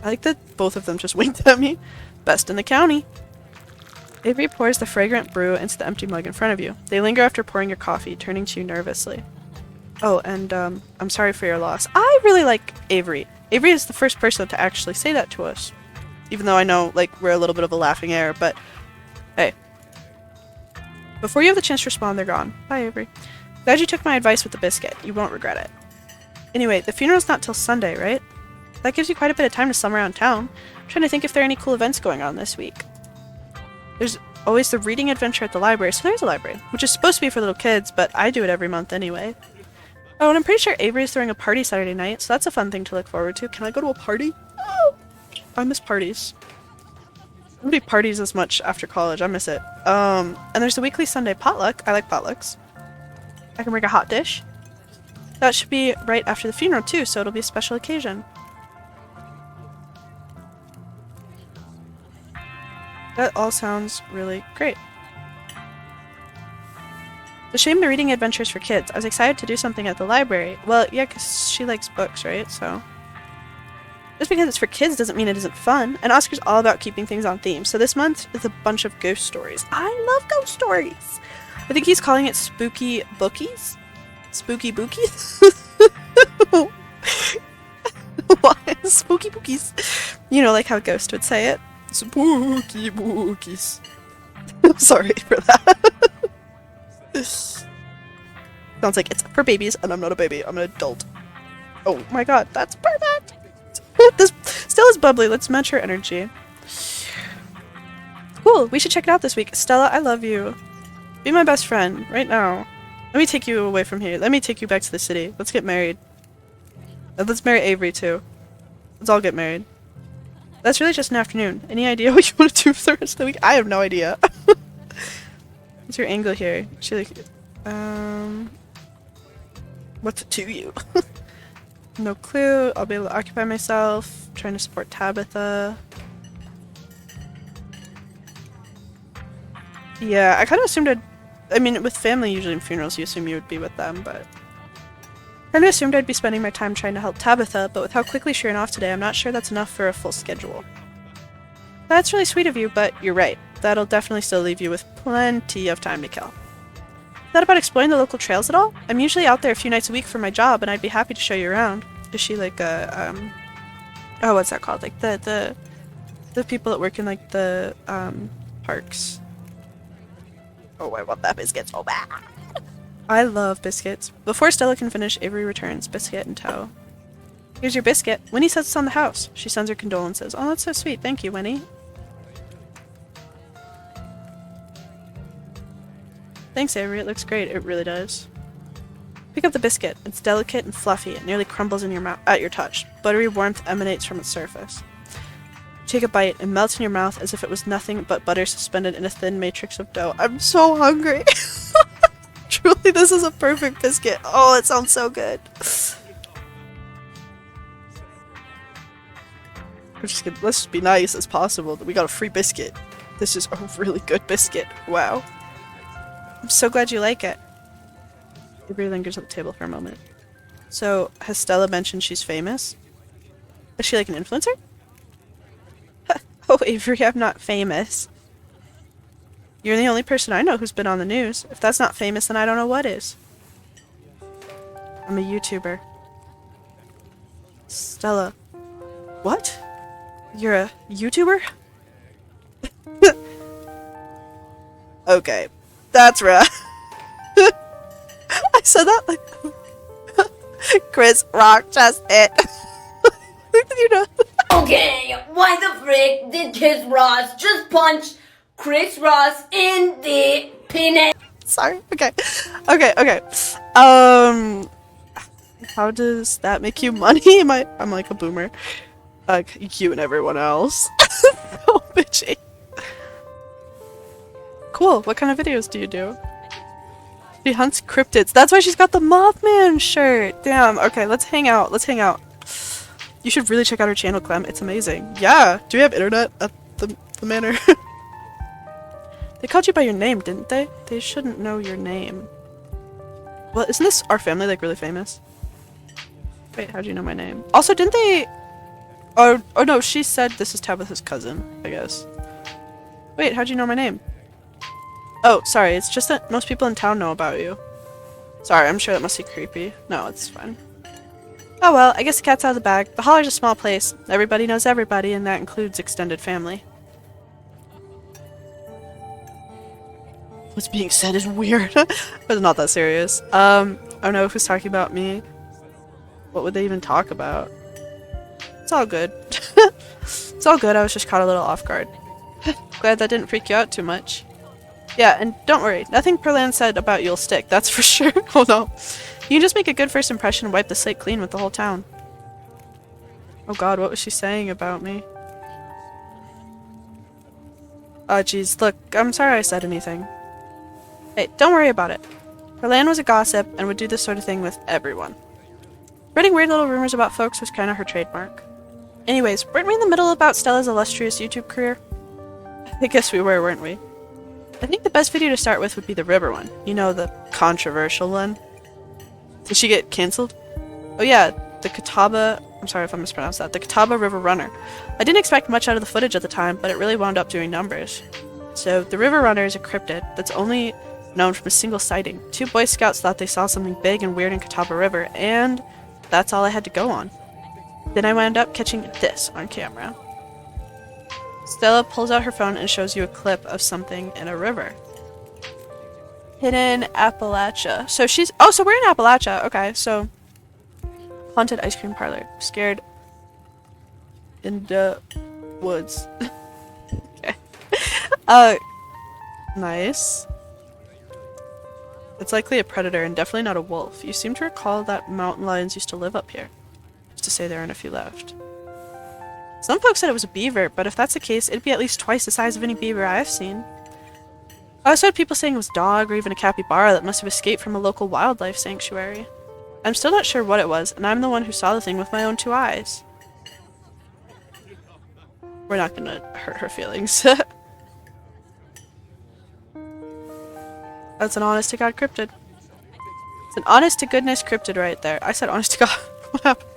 I like that both of them just winked at me. Best in the county. Avery pours the fragrant brew into the empty mug in front of you. They linger after pouring your coffee, turning to you nervously. Oh, and, I'm sorry for your loss. I really like Avery. Avery is the first person to actually say that to us. Even though I know, like, we're a little bit of a laughing heir, but hey. Before you have the chance to respond, they're gone. Bye, Avery. Glad you took my advice with the biscuit. You won't regret it. Anyway, the funeral's not till Sunday, right? That gives you quite a bit of time to slum around town. I'm trying to think if there are any cool events going on this week. There's always the reading adventure at the library, so there's a library, which is supposed to be for little kids, but I do it every month anyway. Oh, and I'm pretty sure Avery's throwing a party Saturday night, so that's a fun thing to look forward to. Can I go to a party? Oh, I miss parties. I don't do parties as much after college. I miss it. And there's the weekly Sunday potluck. I like potlucks. I can bring a hot dish. That should be right after the funeral too, so it'll be a special occasion. That all sounds really great. It's a shame the reading adventures for kids. I was excited to do something at the library. Well, yeah, because she likes books, right? So just because it's for kids doesn't mean it isn't fun. And Oscar's all about keeping things on theme. So this month is a bunch of ghost stories. I love ghost stories. I think he's calling it spooky bookies. Spooky bookies? Why? Spooky bookies. You know, like how Ghost would say it. Spooky bookies. I'm sorry for that. Sounds like it's for babies, and I'm not a baby. I'm an adult. Oh my god, that's perfect! This Stella's bubbly. Let's match her energy. Cool, we should check it out this week. Stella, I love you. Be my best friend, right now. Let me take you away from here. Let me take you back to the city. Let's get married. And let's marry Avery, too. Let's all get married. That's really just an afternoon. Any idea what you want to do for the rest of the week? I have no idea. What's your angle here? She like, what's it to you? No clue. I'll be able to occupy myself. Trying to support Tabitha. Yeah, I kind of assumed I mean, with family, usually in funerals, you assume you would be with them, but... I kind of assumed I'd be spending my time trying to help Tabitha, but with how quickly she ran off today, I'm not sure that's enough for a full schedule. That's really sweet of you, but you're right. That'll definitely still leave you with plenty of time to kill. Thought about exploring the local trails at all? I'm usually out there a few nights a week for my job, and I'd be happy to show you around. Is she like a, oh, what's that called? Like the people that work in like the, parks. Oh, I want that biscuit so bad. I love biscuits. Before Stella can finish, Avery returns, biscuit in tow. Here's your biscuit. Winnie says it's on the house. She sends her condolences. Oh, that's so sweet. Thank you, Winnie. Thanks, Avery. It looks great. It really does. Pick up the biscuit. It's delicate and fluffy. It nearly crumbles in your mouth at your touch. Buttery warmth emanates from its surface. Take a bite and melts in your mouth as if it was nothing but butter suspended in a thin matrix of dough. I'm so hungry. Truly, this is a perfect biscuit. Oh, it sounds so good. Let's just be nice as possible. We got a free biscuit. This is a really good biscuit. Wow. I'm so glad you like it. Avery lingers at the table for a moment. So, has Stella mentioned she's famous? Is she like an influencer? Oh, Avery, I'm not famous. You're the only person I know who's been on the news. If that's not famous, then I don't know what is. I'm a YouTuber. Stella. What? You're a YouTuber? Okay. That's right. I said that like... Chris Rock just it. You know? Okay, why the frick did Chris Ross just punch Chris Ross in the penis? Sorry. Okay. How does that make you money? I'm like a boomer. Like you and everyone else. So bitchy. Cool. What kind of videos do you do? She hunts cryptids. That's why she's got the Mothman shirt. Damn. Okay, let's hang out. You should really check out her channel, Clem. It's amazing. Yeah. Do we have internet at the manor? They called you by your name, didn't they? They shouldn't know your name. Well, isn't this our family, like, really famous? Wait, how'd you know my name? Also, didn't they... Oh no, she said this is Tabitha's cousin, I guess. Wait, how'd you know my name? Oh, sorry, it's just that most people in town know about you. Sorry, I'm sure that must be creepy. No, it's fine. Oh well, I guess the cat's out of the bag. The Holler's a small place. Everybody knows everybody, and that includes extended family. What's being said is weird. But it's not that serious. I don't know who's talking about me. What would they even talk about? It's all good. It's all good, I was just caught a little off guard. Glad that didn't freak you out too much. Yeah, and don't worry, nothing Perlan said about you'll stick, that's for sure. Oh no. You can just make a good first impression and wipe the slate clean with the whole town. Oh god, what was she saying about me? Oh jeez, look, I'm sorry I said anything. Hey, don't worry about it. Perlan was a gossip and would do this sort of thing with everyone. Spreading weird little rumors about folks was kind of her trademark. Anyways, weren't we in the middle about Stella's illustrious YouTube career? I guess we were, weren't we? I think the best video to start with would be the river one. You know, the controversial one. Did she get cancelled? Oh yeah, the Catawba... I'm sorry if I mispronounced that. The Catawba River Runner. I didn't expect much out of the footage at the time, but it really wound up doing numbers. So, the River Runner is a cryptid that's only known from a single sighting. 2 Boy Scouts thought they saw something big and weird in Catawba River, and that's all I had to go on. Then I wound up catching this on camera. Stella pulls out her phone and shows you a clip of something in a river. Hidden Appalachia. So she's... Oh, so we're in Appalachia. Okay, so... Haunted ice cream parlor. Scared in the woods. Okay. Nice. It's likely a predator and definitely not a wolf. You seem to recall that mountain lions used to live up here. Just to say there aren't a few left. Some folks said it was a beaver, but if that's the case, it'd be at least twice the size of any beaver I've seen. I also had people saying it was a dog or even a capybara that must have escaped from a local wildlife sanctuary. I'm still not sure what it was, and I'm the one who saw the thing with my own 2 eyes. We're not gonna hurt her feelings. That's an honest-to-God cryptid. It's an honest-to-goodness cryptid right there. I said honest-to-God. What happened?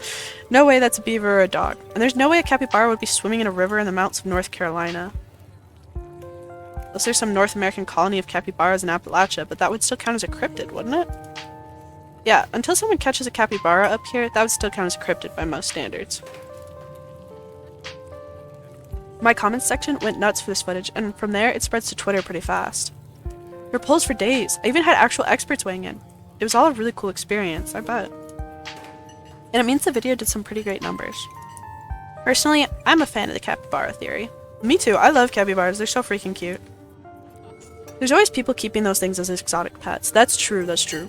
No way that's a beaver or a dog. And there's no way a capybara would be swimming in a river in the mountains of North Carolina. Unless there's some North American colony of capybaras in Appalachia, but that would still count as a cryptid, wouldn't it? Yeah, until someone catches a capybara up here, that would still count as a cryptid by most standards. My comments section went nuts for this footage, and from there it spreads to Twitter pretty fast. There were polls for days. I even had actual experts weighing in. It was all a really cool experience, I bet. And it means the video did some pretty great numbers. Personally, I'm a fan of the capybara theory. Me too, I love capybaras, they're so freaking cute. There's always people keeping those things as exotic pets. That's true, that's true.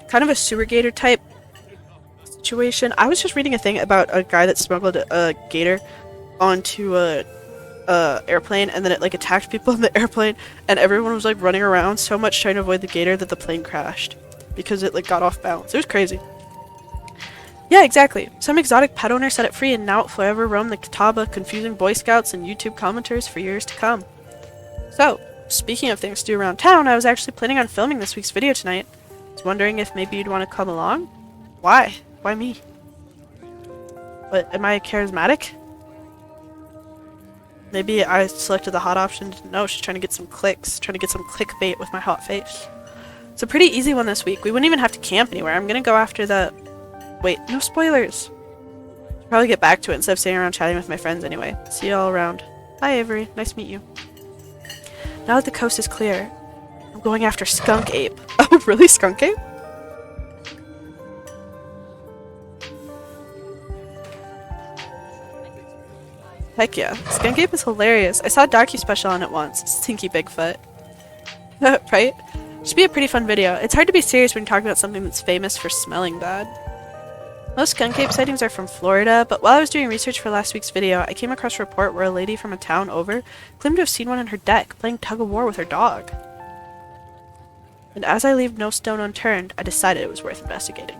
Kind of a sewer gator type situation. I was just reading a thing about a guy that smuggled a gator onto a airplane, and then it like attacked people in the airplane, and everyone was like running around so much trying to avoid the gator that the plane crashed because it like got off balance. It was crazy. Yeah, exactly. Some exotic pet owner set it free, and now it will forever roam the Catawba, confusing Boy Scouts and YouTube commenters for years to come. So, speaking of things to do around town, I was actually planning on filming this week's video tonight. I was wondering if maybe you'd want to come along? Why? Why me? What, am I charismatic? Maybe I selected the hot option. No, she's trying to get some clicks. Trying to get some clickbait with my hot face. It's a pretty easy one this week. We wouldn't even have to camp anywhere. I'm gonna go after the... Wait, no spoilers! Should probably get back to it instead of sitting around chatting with my friends anyway. See you all around. Hi Avery, nice to meet you. Now that the coast is clear, I'm going after Skunk Ape. Oh, really? Skunk Ape? Heck yeah. Skunk Ape is hilarious. I saw a docu-special on it once. Stinky Bigfoot. Right? Should be a pretty fun video. It's hard to be serious when you're talking about something that's famous for smelling bad. Most skunk ape sightings are from Florida, but while I was doing research for last week's video, I came across a report where a lady from a town over claimed to have seen one on her deck playing tug-of-war with her dog. And as I leave no stone unturned, I decided it was worth investigating.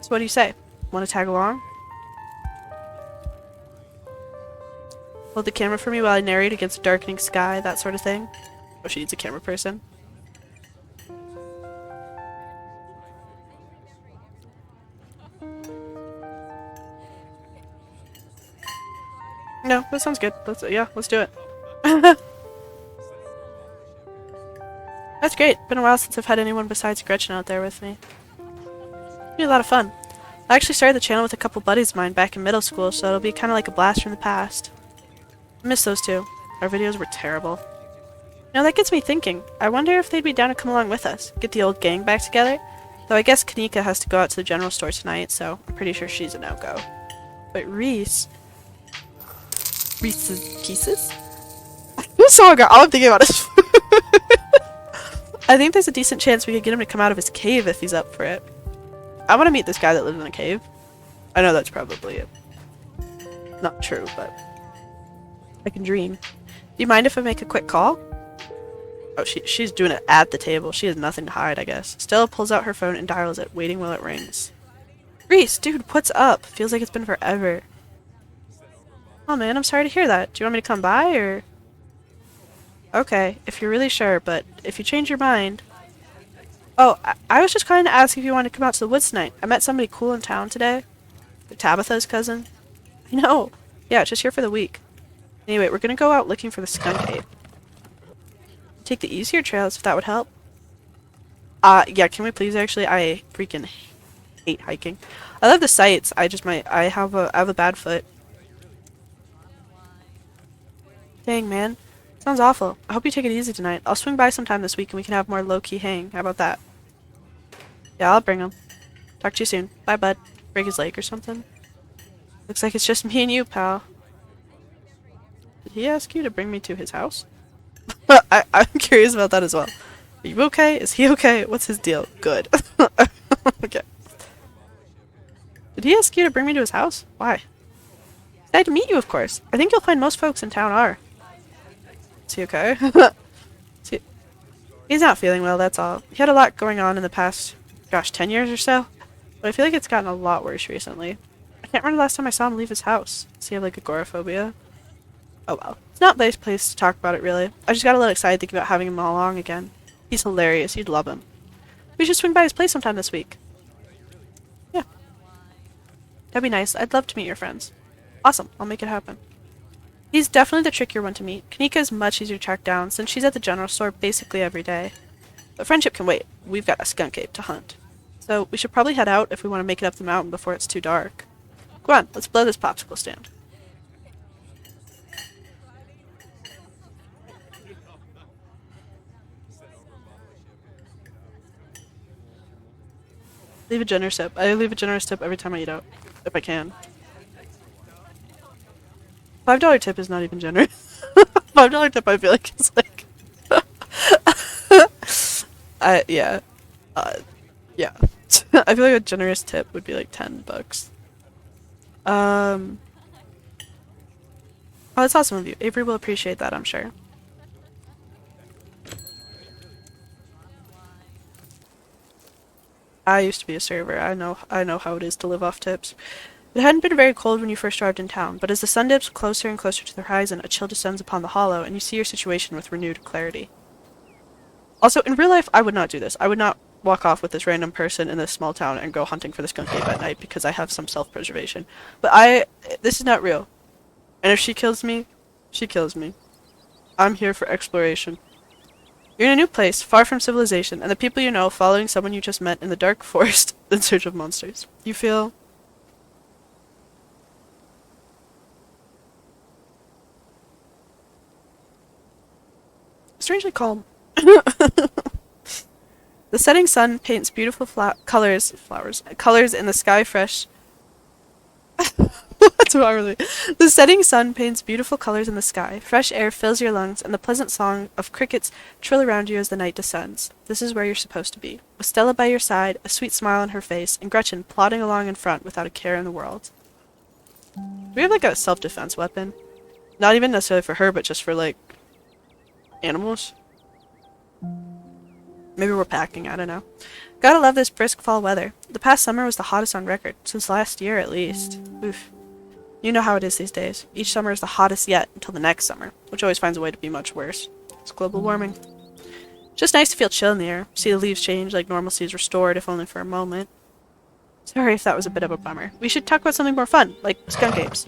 So what do you say? Want to tag along? Hold the camera for me while I narrate against a darkening sky, that sort of thing. Oh, she needs a camera person. No, that sounds good. Let's do it. That's great. Been a while since I've had anyone besides Gretchen out there with me. It'll be a lot of fun. I actually started the channel with a couple buddies of mine back in middle school, so it'll be kind of like a blast from the past. I miss those two. Our videos were terrible. Now that gets me thinking. I wonder if they'd be down to come along with us. Get the old gang back together. Though I guess Kanika has to go out to the general store tonight, so I'm pretty sure she's a no-go. But Reese's Pieces? So all I'm thinking about is I think there's a decent chance we could get him to come out of his cave if he's up for it. I want to meet this guy that lives in a cave. I know that's probably not true, but I can dream. Do you mind if I make a quick call? Oh, she's doing it at the table. She has nothing to hide, I guess. Stella pulls out her phone and dials it, waiting while it rings. Reese, dude, what's up? Feels like it's been forever. Oh man, I'm sorry to hear that. Do you want me to come by, or...? Okay, if you're really sure, but if you change your mind... Oh, I was just calling to ask if you wanted to come out to the woods tonight. I met somebody cool in town today. Tabitha's cousin. I know. Yeah, just here for the week. Anyway, we're gonna go out looking for the skunk ape. Take the easier trails if that would help. Yeah, can we please actually? I freaking hate hiking. I love the sights. I have a bad foot. Dang, man. Sounds awful. I hope you take it easy tonight. I'll swing by sometime this week and we can have more low-key hang. How about that? Yeah, I'll bring them. Talk to you soon. Bye, bud. Break his leg or something? Looks like it's just me and you, pal. Did he ask you to bring me to his house? I'm curious about that as well. Are you okay? Is he okay? What's his deal? Good. Okay. Did he ask you to bring me to his house? Why? Glad to meet you, of course. I think you'll find most folks in town are. Is he okay? He's not feeling well, that's all. He had a lot going on in the past, gosh, 10 years or so. But I feel like it's gotten a lot worse recently. I can't remember the last time I saw him leave his house. Does he have, like, agoraphobia? Oh well. It's not the place to talk about it, really. I just got a little excited thinking about having him all along again. He's hilarious. You'd love him. We should swing by his place sometime this week. Yeah. That'd be nice. I'd love to meet your friends. Awesome. I'll make it happen. He's definitely the trickier one to meet. Kanika is much easier to track down since she's at the general store basically every day. But friendship can wait. We've got a skunk ape to hunt. So we should probably head out if we want to make it up the mountain before it's too dark. Go on, let's blow this popsicle stand. Leave a generous tip. I leave a generous tip every time I eat out. If I can. $5 tip is not even generous. $5 tip I feel like is like... yeah. Yeah. I feel like a generous tip would be like $10. Oh, that's awesome of you. Avery will appreciate that, I'm sure. I used to be a server. I know how it is to live off tips. It hadn't been very cold when you first arrived in town, but as the sun dips closer and closer to the horizon, a chill descends upon the hollow, and you see your situation with renewed clarity. Also, in real life, I would not do this. I would not walk off with this random person in this small town and go hunting for the skunk ape at night because I have some self-preservation. But this is not real. And if she kills me, she kills me. I'm here for exploration. You're in a new place, far from civilization, and the people you know following someone you just met in the dark forest in search of monsters. You feel... strangely calm. The setting sun paints beautiful colors in the sky fresh... What's wrong with me? The setting sun paints beautiful colors in the sky. Fresh air fills your lungs, and the pleasant song of crickets trill around you as the night descends. This is where you're supposed to be. With Stella by your side, a sweet smile on her face, and Gretchen plodding along in front without a care in the world. Do we have like a self-defense weapon? Not even necessarily for her, but just for like... animals? Maybe we're packing, I don't know. Gotta love this brisk fall weather. The past summer was the hottest on record, since last year at least. Oof. You know how it is these days. Each summer is the hottest yet, until the next summer, which always finds a way to be much worse. It's global warming. Just nice to feel chill in the air, see the leaves change like normalcy is restored, if only for a moment. Sorry if that was a bit of a bummer. We should talk about something more fun, like skunk apes.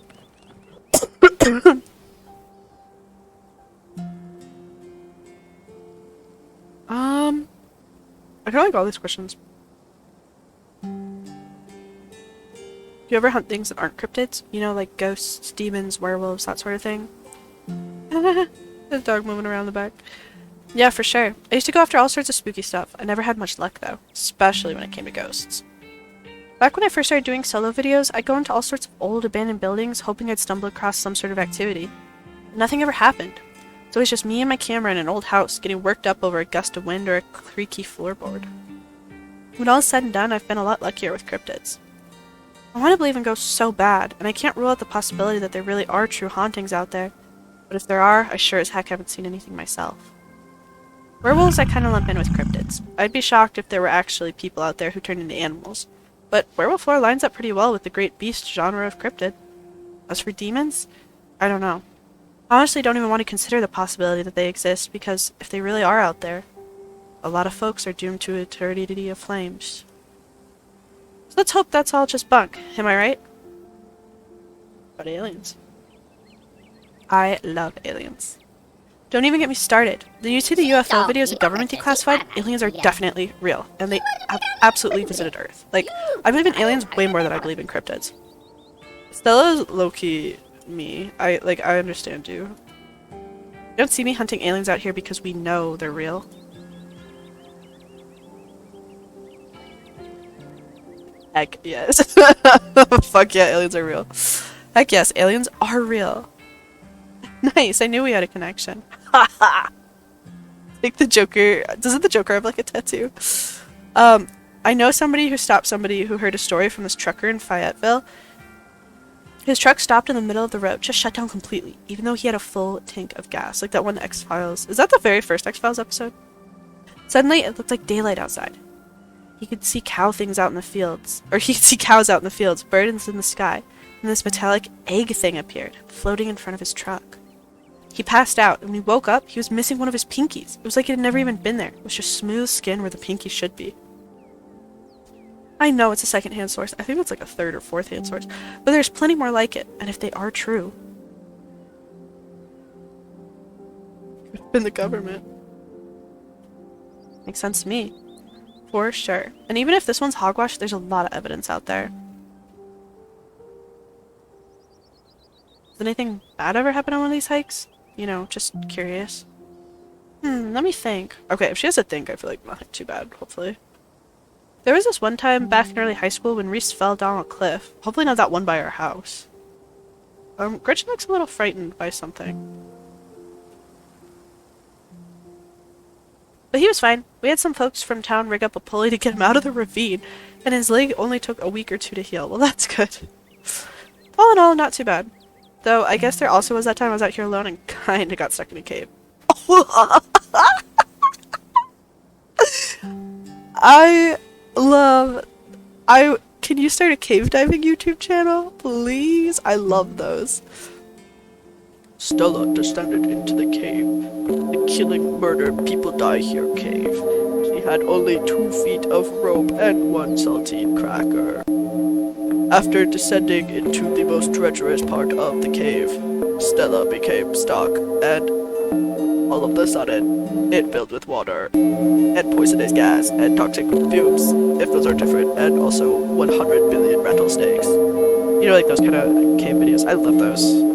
I kind of like all these questions. Do you ever hunt things that aren't cryptids? You know, like ghosts, demons, werewolves, that sort of thing? There's a dog moving around the back. Yeah, for sure. I used to go after all sorts of spooky stuff. I never had much luck, though. Especially when it came to ghosts. Back when I first started doing solo videos, I'd go into all sorts of old abandoned buildings, hoping I'd stumble across some sort of activity. Nothing ever happened. It's always just me and my camera in an old house, getting worked up over a gust of wind or a creaky floorboard. When all is said and done, I've been a lot luckier with cryptids. I want to believe in ghosts so bad, and I can't rule out the possibility that there really are true hauntings out there. But if there are, I sure as heck haven't seen anything myself. Werewolves I kinda lump in with cryptids. I'd be shocked if there were actually people out there who turned into animals. But werewolf lore lines up pretty well with the great beast genre of cryptid. As for demons, I don't know. I honestly don't even want to consider the possibility that they exist, because if they really are out there, a lot of folks are doomed to eternity of flames. So let's hope that's all just bunk, am I right? But aliens. I love aliens. Don't even get me started. Did you see the UFO videos the government declassified? Aliens are definitely real, and they have absolutely visited Earth. Like, I believe in aliens way more than I believe in cryptids. Stella's low-key me. I understand you. You don't see me hunting aliens out here because we know they're real. Heck yes. Fuck yeah, aliens are real. Heck yes, aliens are real. Nice, I knew we had a connection. Haha. Like the Joker. Doesn't the Joker have like a tattoo? I know somebody who stopped somebody who heard a story from this trucker in Fayetteville. His truck stopped in the middle of the road, just shut down completely, even though he had a full tank of gas. Like that one X-Files. Is that the very first X-Files episode? Suddenly, it looked like daylight outside. He could see cow things out in the fields. Or he could see cows out in the fields, birds in the sky. And this metallic egg thing appeared, floating in front of his truck. He passed out, and when he woke up, he was missing one of his pinkies. It was like it had never even been there. It was just smooth skin where the pinky should be. I know it's a second-hand source. I think it's like a third or fourth-hand source. But there's plenty more like it, and if they are true... Could have been the government. Makes sense to me. For sure. And even if this one's hogwash, there's a lot of evidence out there. Does anything bad ever happen on one of these hikes? You know, just curious. Let me think. Okay, if she has to think, I feel like nothing too bad, hopefully. There was this one time back in early high school when Reese fell down a cliff. Hopefully not that one by our house. Gretchen looks a little frightened by something. But he was fine. We had some folks from town rig up a pulley to get him out of the ravine, and his leg only took a week or two to heal. Well, that's good. All in all, not too bad. Though, I guess there also was that time I was out here alone and kinda got stuck in a cave. Can you start a cave diving YouTube channel? Please? I love those. Stella descended into the cave. The killing, murder, people die here cave. She had only 2 feet of rope and 1 saltine cracker. After descending into the most treacherous part of the cave, Stella became stuck, and all of a sudden, it filled with water, and poisonous gas, and toxic fumes, if those are different, and also 100 billion rattlesnakes. You know, like those kind of cave videos. I love those.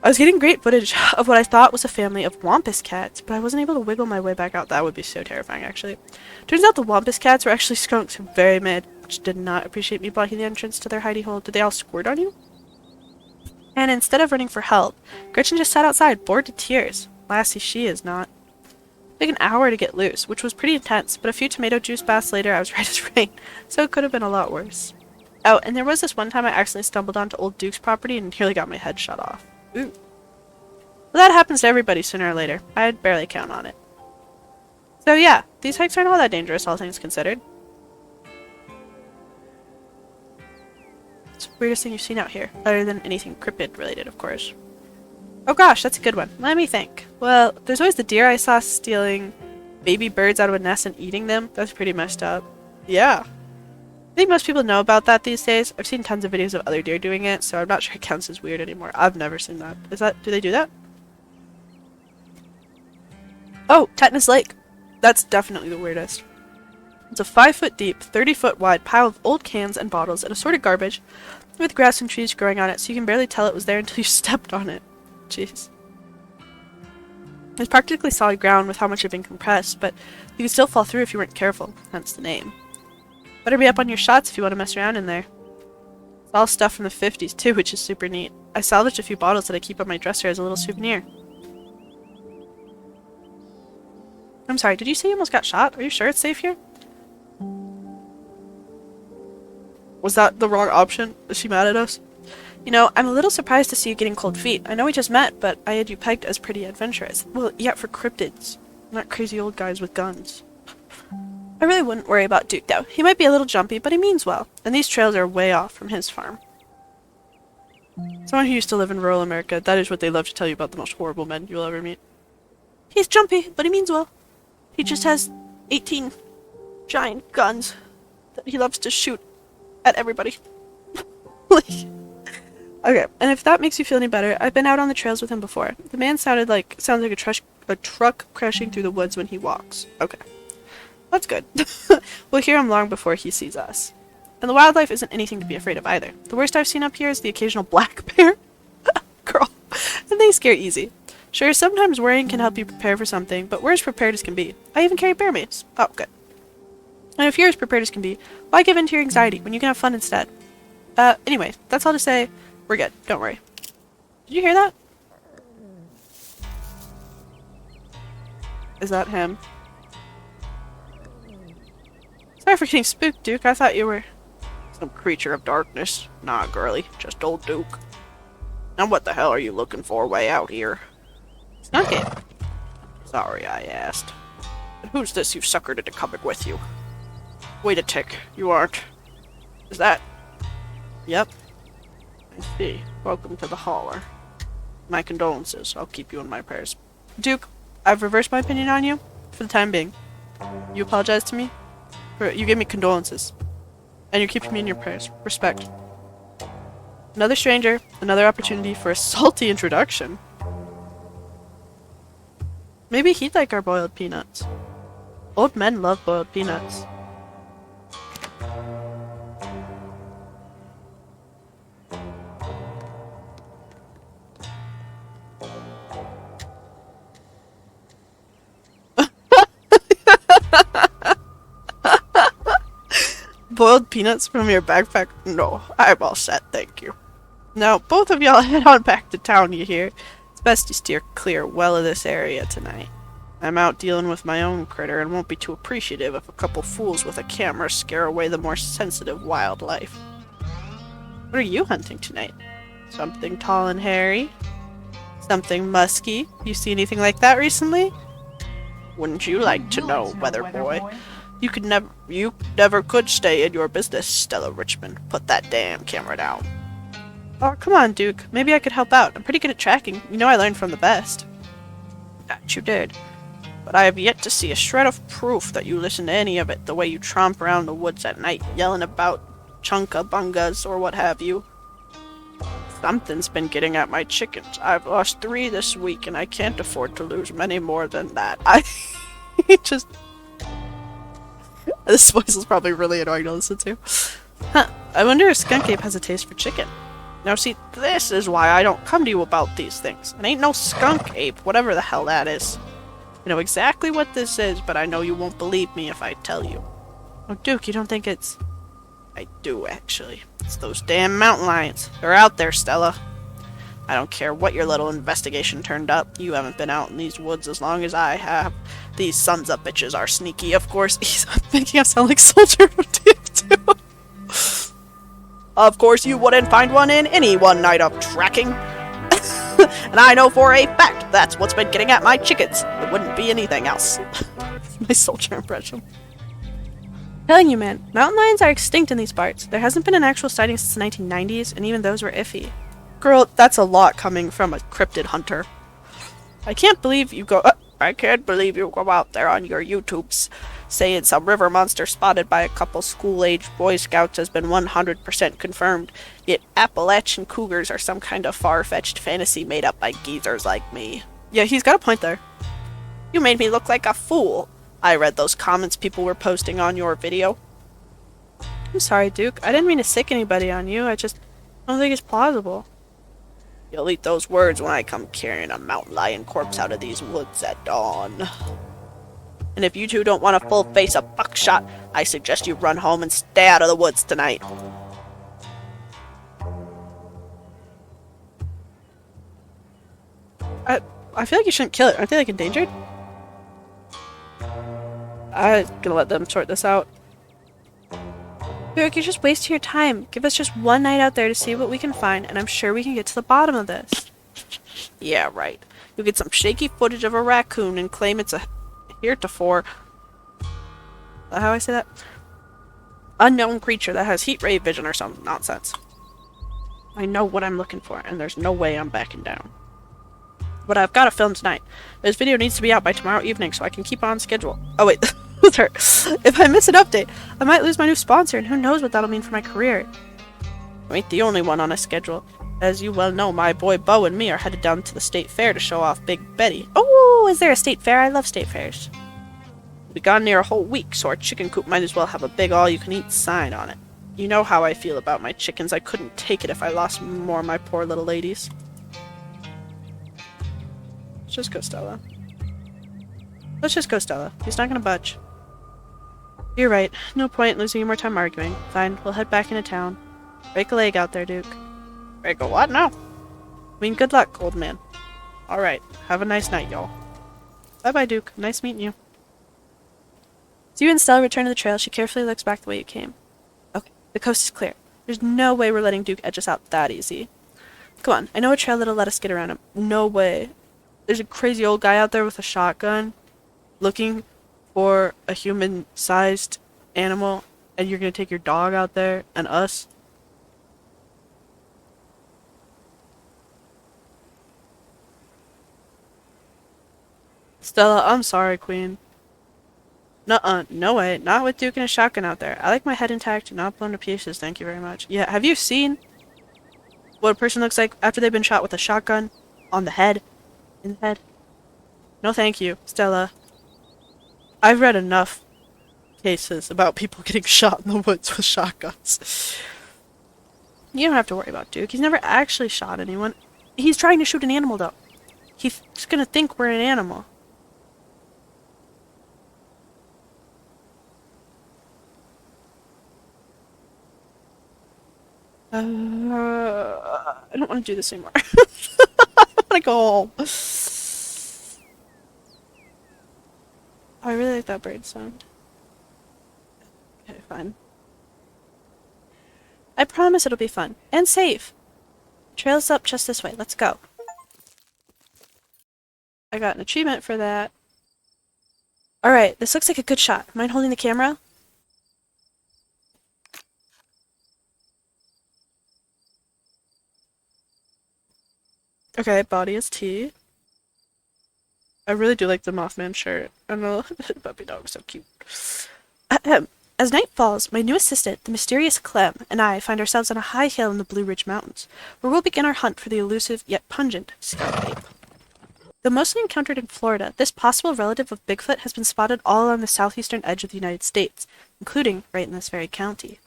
I was getting great footage of what I thought was a family of wampus cats, but I wasn't able to wiggle my way back out. That would be so terrifying, actually. Turns out the wampus cats were actually skunks who very mad, which did not appreciate me blocking the entrance to their hidey hole. Did they all squirt on you? And instead of running for help, Gretchen just sat outside, bored to tears. Lassie, she is not. It took an hour to get loose, which was pretty intense, but a few tomato juice baths later, I was right as rain, so it could have been a lot worse. Oh, and there was this one time I accidentally stumbled onto old Duke's property and nearly got my head shot off. Ooh. Well, that happens to everybody sooner or later. I'd barely count on it. So yeah, these hikes aren't all that dangerous, all things considered. What's the weirdest thing you've seen out here? Other than anything cryptid related, of course. Oh gosh, that's a good one. Let me think. Well, there's always the deer I saw stealing baby birds out of a nest and eating them. That's pretty messed up. Yeah. I think most people know about that these days. I've seen tons of videos of other deer doing it, so I'm not sure it counts as weird anymore. I've never seen that. Do they do that? Oh, Tetanus Lake. That's definitely the weirdest. It's a 5-foot deep, 30-foot wide pile of old cans and bottles and assorted garbage with grass and trees growing on it, so you can barely tell it was there until you stepped on it. Jeez. It's practically solid ground with how much had been compressed, but you could still fall through if you weren't careful, hence the name. Better be up on your shots if you want to mess around in there. It's all stuff from the 50s too, which is super neat. I salvaged a few bottles that I keep on my dresser as a little souvenir. I'm sorry, did you say you almost got shot? Are you sure it's safe here? Was that the wrong option? Is she mad at us? You know, I'm a little surprised to see you getting cold feet. I know we just met, but I had you pegged as pretty adventurous. Well, yeah, for cryptids. Not crazy old guys with guns. I really wouldn't worry about Duke, though. He might be a little jumpy, but he means well. And these trails are way off from his farm. Someone who used to live in rural America, that is what they love to tell you about the most horrible men you'll ever meet. He's jumpy, but he means well. He just has 18 giant guns that he loves to shoot at everybody. Okay, and if that makes you feel any better, I've been out on the trails with him before. The man sounds like a truck crashing through the woods when he walks. Okay. That's good. We'll hear him long before he sees us. And the wildlife isn't anything to be afraid of either. The worst I've seen up here is the occasional black bear. Girl. And they scare easy. Sure, sometimes worrying can help you prepare for something, but we're as prepared as can be. I even carry bear mace. Oh, good. And if you're as prepared as can be, why give in to your anxiety when you can have fun instead? Anyway, that's all to say, we're good. Don't worry. Did you hear that? Is that him? Sorry for getting spooked, Duke. I thought you were some creature of darkness. Nah, girly. Just old Duke. And what the hell are you looking for way out here? Skunk Ape. Sorry I asked. But who's this you suckered into coming with you? Wait a tick. You aren't... Is that... Yep. I see. Welcome to the hauler. My condolences. I'll keep you in my prayers. Duke, I've reversed my opinion on you for the time being. You apologize to me? You gave me condolences. And you're keeping me in your prayers. Respect. Another stranger, another opportunity for a salty introduction. Maybe he'd like our boiled peanuts. Old men love boiled peanuts. Boiled peanuts from your backpack? No, I'm all set, thank you. Now, both of y'all head on back to town, you hear? It's best you steer clear well of this area tonight. I'm out dealing with my own critter and won't be too appreciative if a couple fools with a camera scare away the more sensitive wildlife. What are you hunting tonight? Something tall and hairy? Something musky? You see anything like that recently? Wouldn't you like to know, weather boy? You never could stay in your business, Stella Richmond. Put that damn camera down. Oh, come on, Duke. Maybe I could help out. I'm pretty good at tracking. You know I learned from the best. That you did. But I have yet to see a shred of proof that you listen to any of it, the way you tromp around the woods at night, yelling about chunka-bungas or what have you. Something's been getting at my chickens. I've lost 3 this week, and I can't afford to lose many more than that. Just... This voice is probably really annoying to listen to. Huh. I wonder if Skunk Ape has a taste for chicken. Now see, this is why I don't come to you about these things. It ain't no Skunk Ape, whatever the hell that is. I know exactly what this is, but I know you won't believe me if I tell you. Oh, Duke, you don't think it's... I do, actually. It's those damn mountain lions. They're out there, Stella. I don't care what your little investigation turned up. You haven't been out in these woods as long as I have. These sons of bitches are sneaky, of course. He's making us sound like Soldier too. Of course you wouldn't find one in any one night of tracking. And I know for a fact that's what's been getting at my chickens. It wouldn't be anything else. My Soldier impression. Telling you, man, mountain lions are extinct in these parts. There hasn't been an actual sighting since the 1990s, and even those were iffy. Girl, that's a lot coming from a cryptid hunter. I can't believe you go out there on your YouTubes saying some river monster spotted by a couple school-aged Boy Scouts has been 100% confirmed, yet Appalachian cougars are some kind of far-fetched fantasy made up by geezers like me. Yeah, he's got a point there. You made me look like a fool. I read those comments people were posting on your video. I'm sorry, Duke. I didn't mean to sick anybody on you. I don't think it's plausible. You'll eat those words when I come carrying a mountain lion corpse out of these woods at dawn. And if you two don't want a full face of buckshot, I suggest you run home and stay out of the woods tonight. I feel like you shouldn't kill it. Aren't they, like, endangered? I'm gonna let them sort this out. Duke, you're just wasting your time. Give us just one night out there to see what we can find, and I'm sure we can get to the bottom of this. Yeah, right. You'll get some shaky footage of a raccoon and claim it's a heretofore... how I say that? Unknown creature that has heat ray vision or some nonsense. I know what I'm looking for, and there's no way I'm backing down. But I've got to film tonight. This video needs to be out by tomorrow evening so I can keep on schedule. Oh wait, that's her. If I miss an update, I might lose my new sponsor, and who knows what that'll mean for my career. You ain't the only one on a schedule. As you well know, my boy Bo and me are headed down to the state fair to show off Big Betty. Oh, is there a state fair? I love state fairs. We'll be gone near a whole week, so our chicken coop might as well have a big all-you-can-eat sign on it. You know how I feel about my chickens. I couldn't take it if I lost more of my poor little ladies. Let's just go, Stella. Let's just go, Stella. He's not gonna budge. You're right. No point losing any more time arguing. Fine, we'll head back into town. Break a leg out there, Duke. Break a what now? I mean, good luck, old man. Alright, have a nice night, y'all. Bye-bye, Duke. Nice meeting you. As you and Stella return to the trail, she carefully looks back the way you came. Okay, the coast is clear. There's no way we're letting Duke edge us out that easy. Come on, I know a trail that'll let us get around him. No way. There's a crazy old guy out there with a shotgun looking for a human-sized animal, and you're gonna take your dog out there and us? Stella, I'm sorry, Queen. Nuh-uh, no way. Not with Duke and a shotgun out there. I like my head intact, not blown to pieces, thank you very much. Yeah, have you seen what a person looks like after they've been shot with a shotgun? On the head? In the head? No thank you, Stella. I've read enough cases about people getting shot in the woods with shotguns. You don't have to worry about Duke. He's never actually shot anyone. He's trying to shoot an animal, though. He's gonna think we're an animal. I don't want to do this anymore. I want to go home. Oh, I really like that bird sound. Okay, fine. I promise it'll be fun. And safe. Trail's up just this way. Let's go. I got an achievement for that. Alright, this looks like a good shot. Mind holding the camera? Okay, body is T. I really do like the Mothman shirt. And the puppy dog is so cute. Ahem. As night falls, my new assistant, the mysterious Clem, and I find ourselves on a high hill in the Blue Ridge Mountains, where we'll begin our hunt for the elusive yet pungent Scarlet. Though mostly encountered in Florida, this possible relative of Bigfoot has been spotted all along the southeastern edge of the United States, including right in this very county.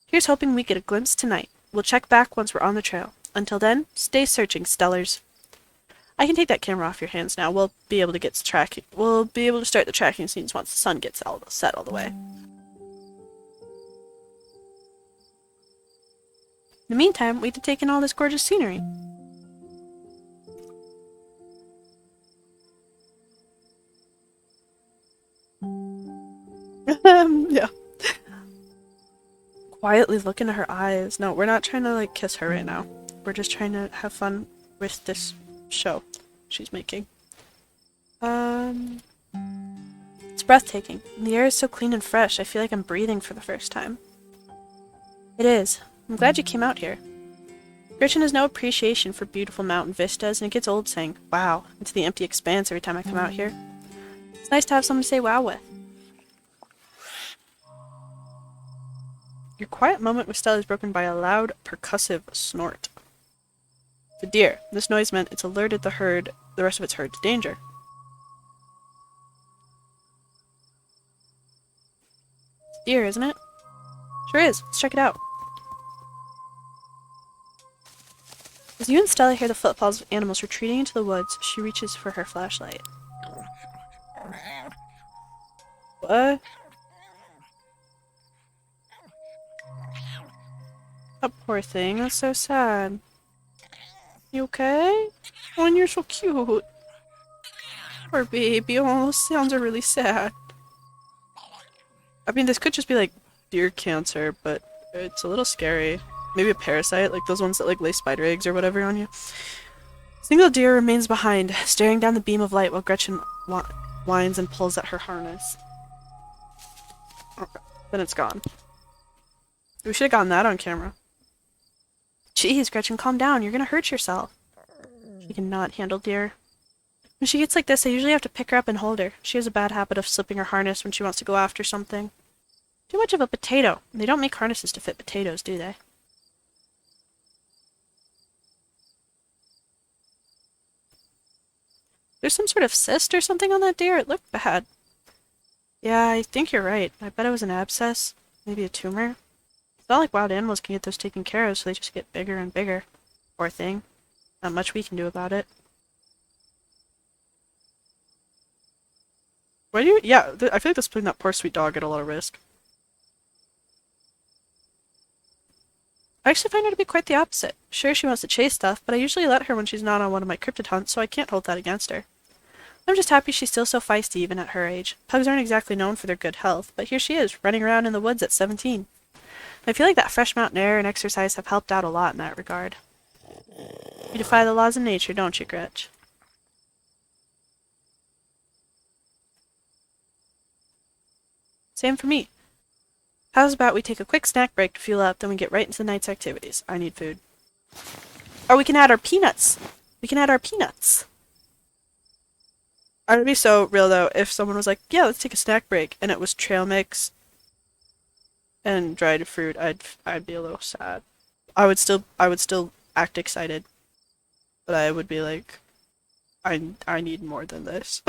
Here's hoping we get a glimpse tonight. We'll check back once we're on the trail. Until then, stay searching, Stellars. I can take that camera off your hands now. We'll be able to get to tracking. We'll be able to start the tracking scenes once the sun gets set all the way. In the meantime, we have to take in all this gorgeous scenery. Yeah. Quietly look into her eyes. No, we're not trying to, like, kiss her right now. We're just trying to have fun with this show she's making. It's breathtaking. And the air is so clean and fresh, I feel like I'm breathing for the first time. It is. I'm glad you came out here. Gretchen has no appreciation for beautiful mountain vistas, and it gets old saying, wow, into the empty expanse every time I come out here. It's nice to have someone to say wow with. Your quiet moment with Stella is broken by a loud, percussive snort. It's a deer. This noise meant it's alerted the rest of its herd to danger. It's a deer, isn't it? Sure is. Let's check it out. As you and Stella hear the footfalls of animals retreating into the woods, she reaches for her flashlight. What? That poor thing. That's so sad. You okay? Oh, and you're so cute. Poor baby. Oh, those sounds are really sad. I mean, this could just be like deer cancer, but it's a little scary. Maybe a parasite, like those ones that like lay spider eggs or whatever on you. Single deer remains behind, staring down the beam of light while Gretchen whines and pulls at her harness. Okay, then it's gone. We should have gotten that on camera. Jeez, Gretchen, calm down. You're gonna hurt yourself. She cannot handle deer. When she gets like this, I usually have to pick her up and hold her. She has a bad habit of slipping her harness when she wants to go after something. Too much of a potato. They don't make harnesses to fit potatoes, do they? There's some sort of cyst or something on that deer. It looked bad. Yeah, I think you're right. I bet it was an abscess. Maybe a tumor. It's not like wild animals can get those taken care of, so they just get bigger and bigger. Poor thing. Not much we can do about it. Why do you? Yeah, I feel like that's putting that poor sweet dog at a lot of risk. I actually find her to be quite the opposite. Sure, she wants to chase stuff, but I usually let her when she's not on one of my cryptid hunts, so I can't hold that against her. I'm just happy she's still so feisty even at her age. Pugs aren't exactly known for their good health, but here she is, running around in the woods at 17. I feel like that fresh mountain air and exercise have helped out a lot in that regard. You defy the laws of nature, don't you, Gretch? Same for me. How's about we take a quick snack break to fuel up, then we get right into the night's activities. I need food. Or we can add our peanuts. We can add our peanuts. I would be so real though if someone was like, "Yeah, let's take a snack break," and it was trail mix and dried fruit. I'd be a little sad. I would still act excited, but I would be like, I need more than this.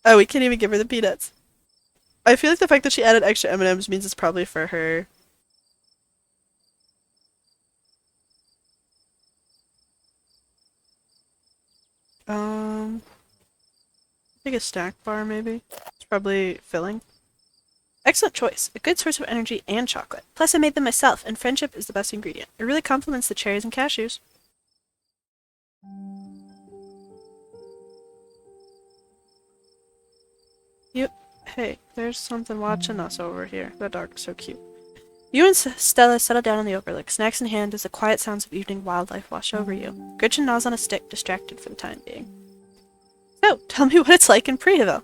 Oh, we can't even give her the peanuts. I feel like the fact that she added extra M&Ms means it's probably for her. Um, like a snack bar maybe. It's probably filling. Excellent choice. A good source of energy and chocolate. Plus, I made them myself, and friendship is the best ingredient. It really complements the cherries and cashews. You, hey, there's something watching us over here. That dog is so cute. You and Stella settle down on the overlook, snacks in hand as the quiet sounds of evening wildlife wash over you. Gretchen gnaws on a stick, distracted for the time being. So, tell me what it's like in Priaville.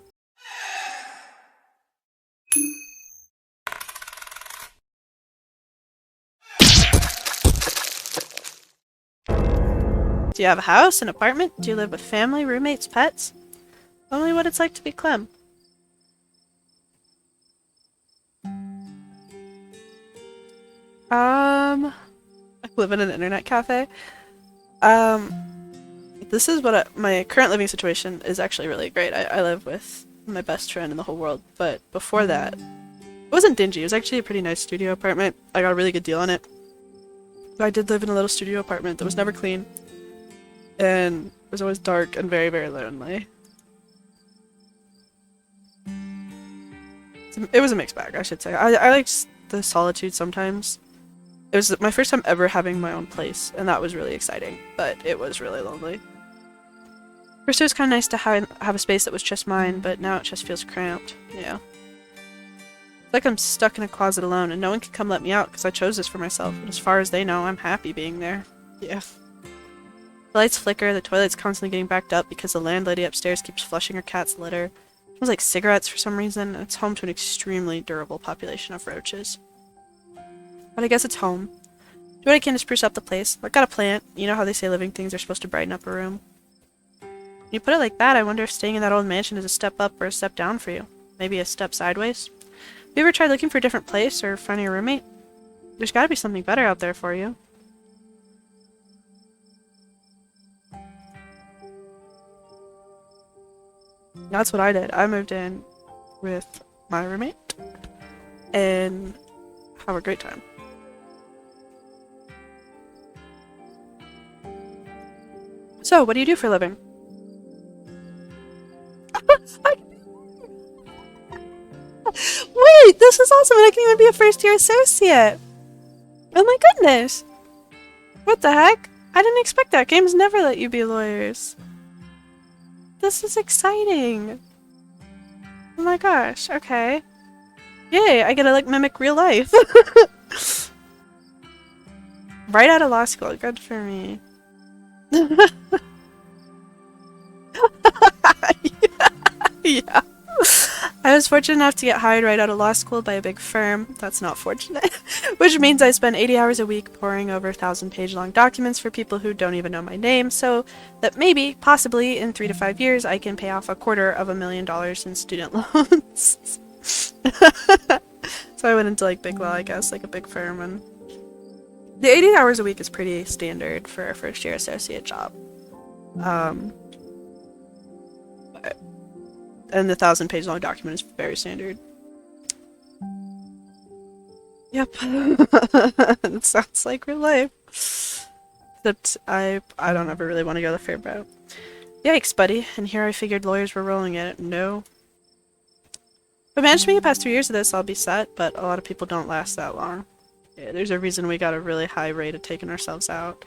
Do you have a house, an apartment? Do you live with family, roommates, pets? Tell me what it's like to be Clem. I live in an internet cafe. This is what my current living situation is actually really great. I live with my best friend in the whole world, but before that, it wasn't dingy. It was actually a pretty nice studio apartment. I got a really good deal on it. But I did live in a little studio apartment that was never clean, and it was always dark and very, very lonely. It was a mixed bag, I should say. I liked the solitude sometimes. It was my first time ever having my own place, and that was really exciting, but it was really lonely. First it was kind of nice to have a space that was just mine, but now it just feels cramped. Yeah. It's like I'm stuck in a closet alone, and no one can come let me out because I chose this for myself, and as far as they know, I'm happy being there. Yeah. The lights flicker, the toilet's constantly getting backed up because the landlady upstairs keeps flushing her cat's litter. It smells like cigarettes for some reason, and it's home to an extremely durable population of roaches. But I guess it's home. Do what I can to spruce up the place. I've got a plant. You know how they say living things are supposed to brighten up a room? When you put it like that, I wonder if staying in that old mansion is a step up or a step down for you. Maybe a step sideways? Have you ever tried looking for a different place or finding a roommate? There's gotta be something better out there for you. That's what I did. I moved in with my roommate and have a great time. So, what do you do for a living? Wait, this is awesome! I can even be a first-year associate! Oh my goodness! What the heck? I didn't expect that. Games never let you be lawyers. This is exciting! Oh my gosh, okay. Yay, I get to like mimic real life! Right out of law school, good for me. Yeah. I was fortunate enough to get hired right out of law school by a big firm. That's not fortunate. Which means I spend 80 hours a week poring over 1,000-page long documents for people who don't even know my name, so that maybe, possibly, in 3 to 5 years, I can pay off $250,000 in student loans. So I went into like big law, I guess, like a big firm, and the 80 hours a week is pretty standard for a first-year associate job. And the 1,000-page long document is very standard. Yep. It sounds like real life. Except I don't ever really want to go to the fairboat. Yikes, buddy. And here I figured lawyers were rolling in it. No. If I manage to make it past 3 years of this, I'll be set, but a lot of people don't last that long. Yeah, there's a reason we got a really high rate of taking ourselves out.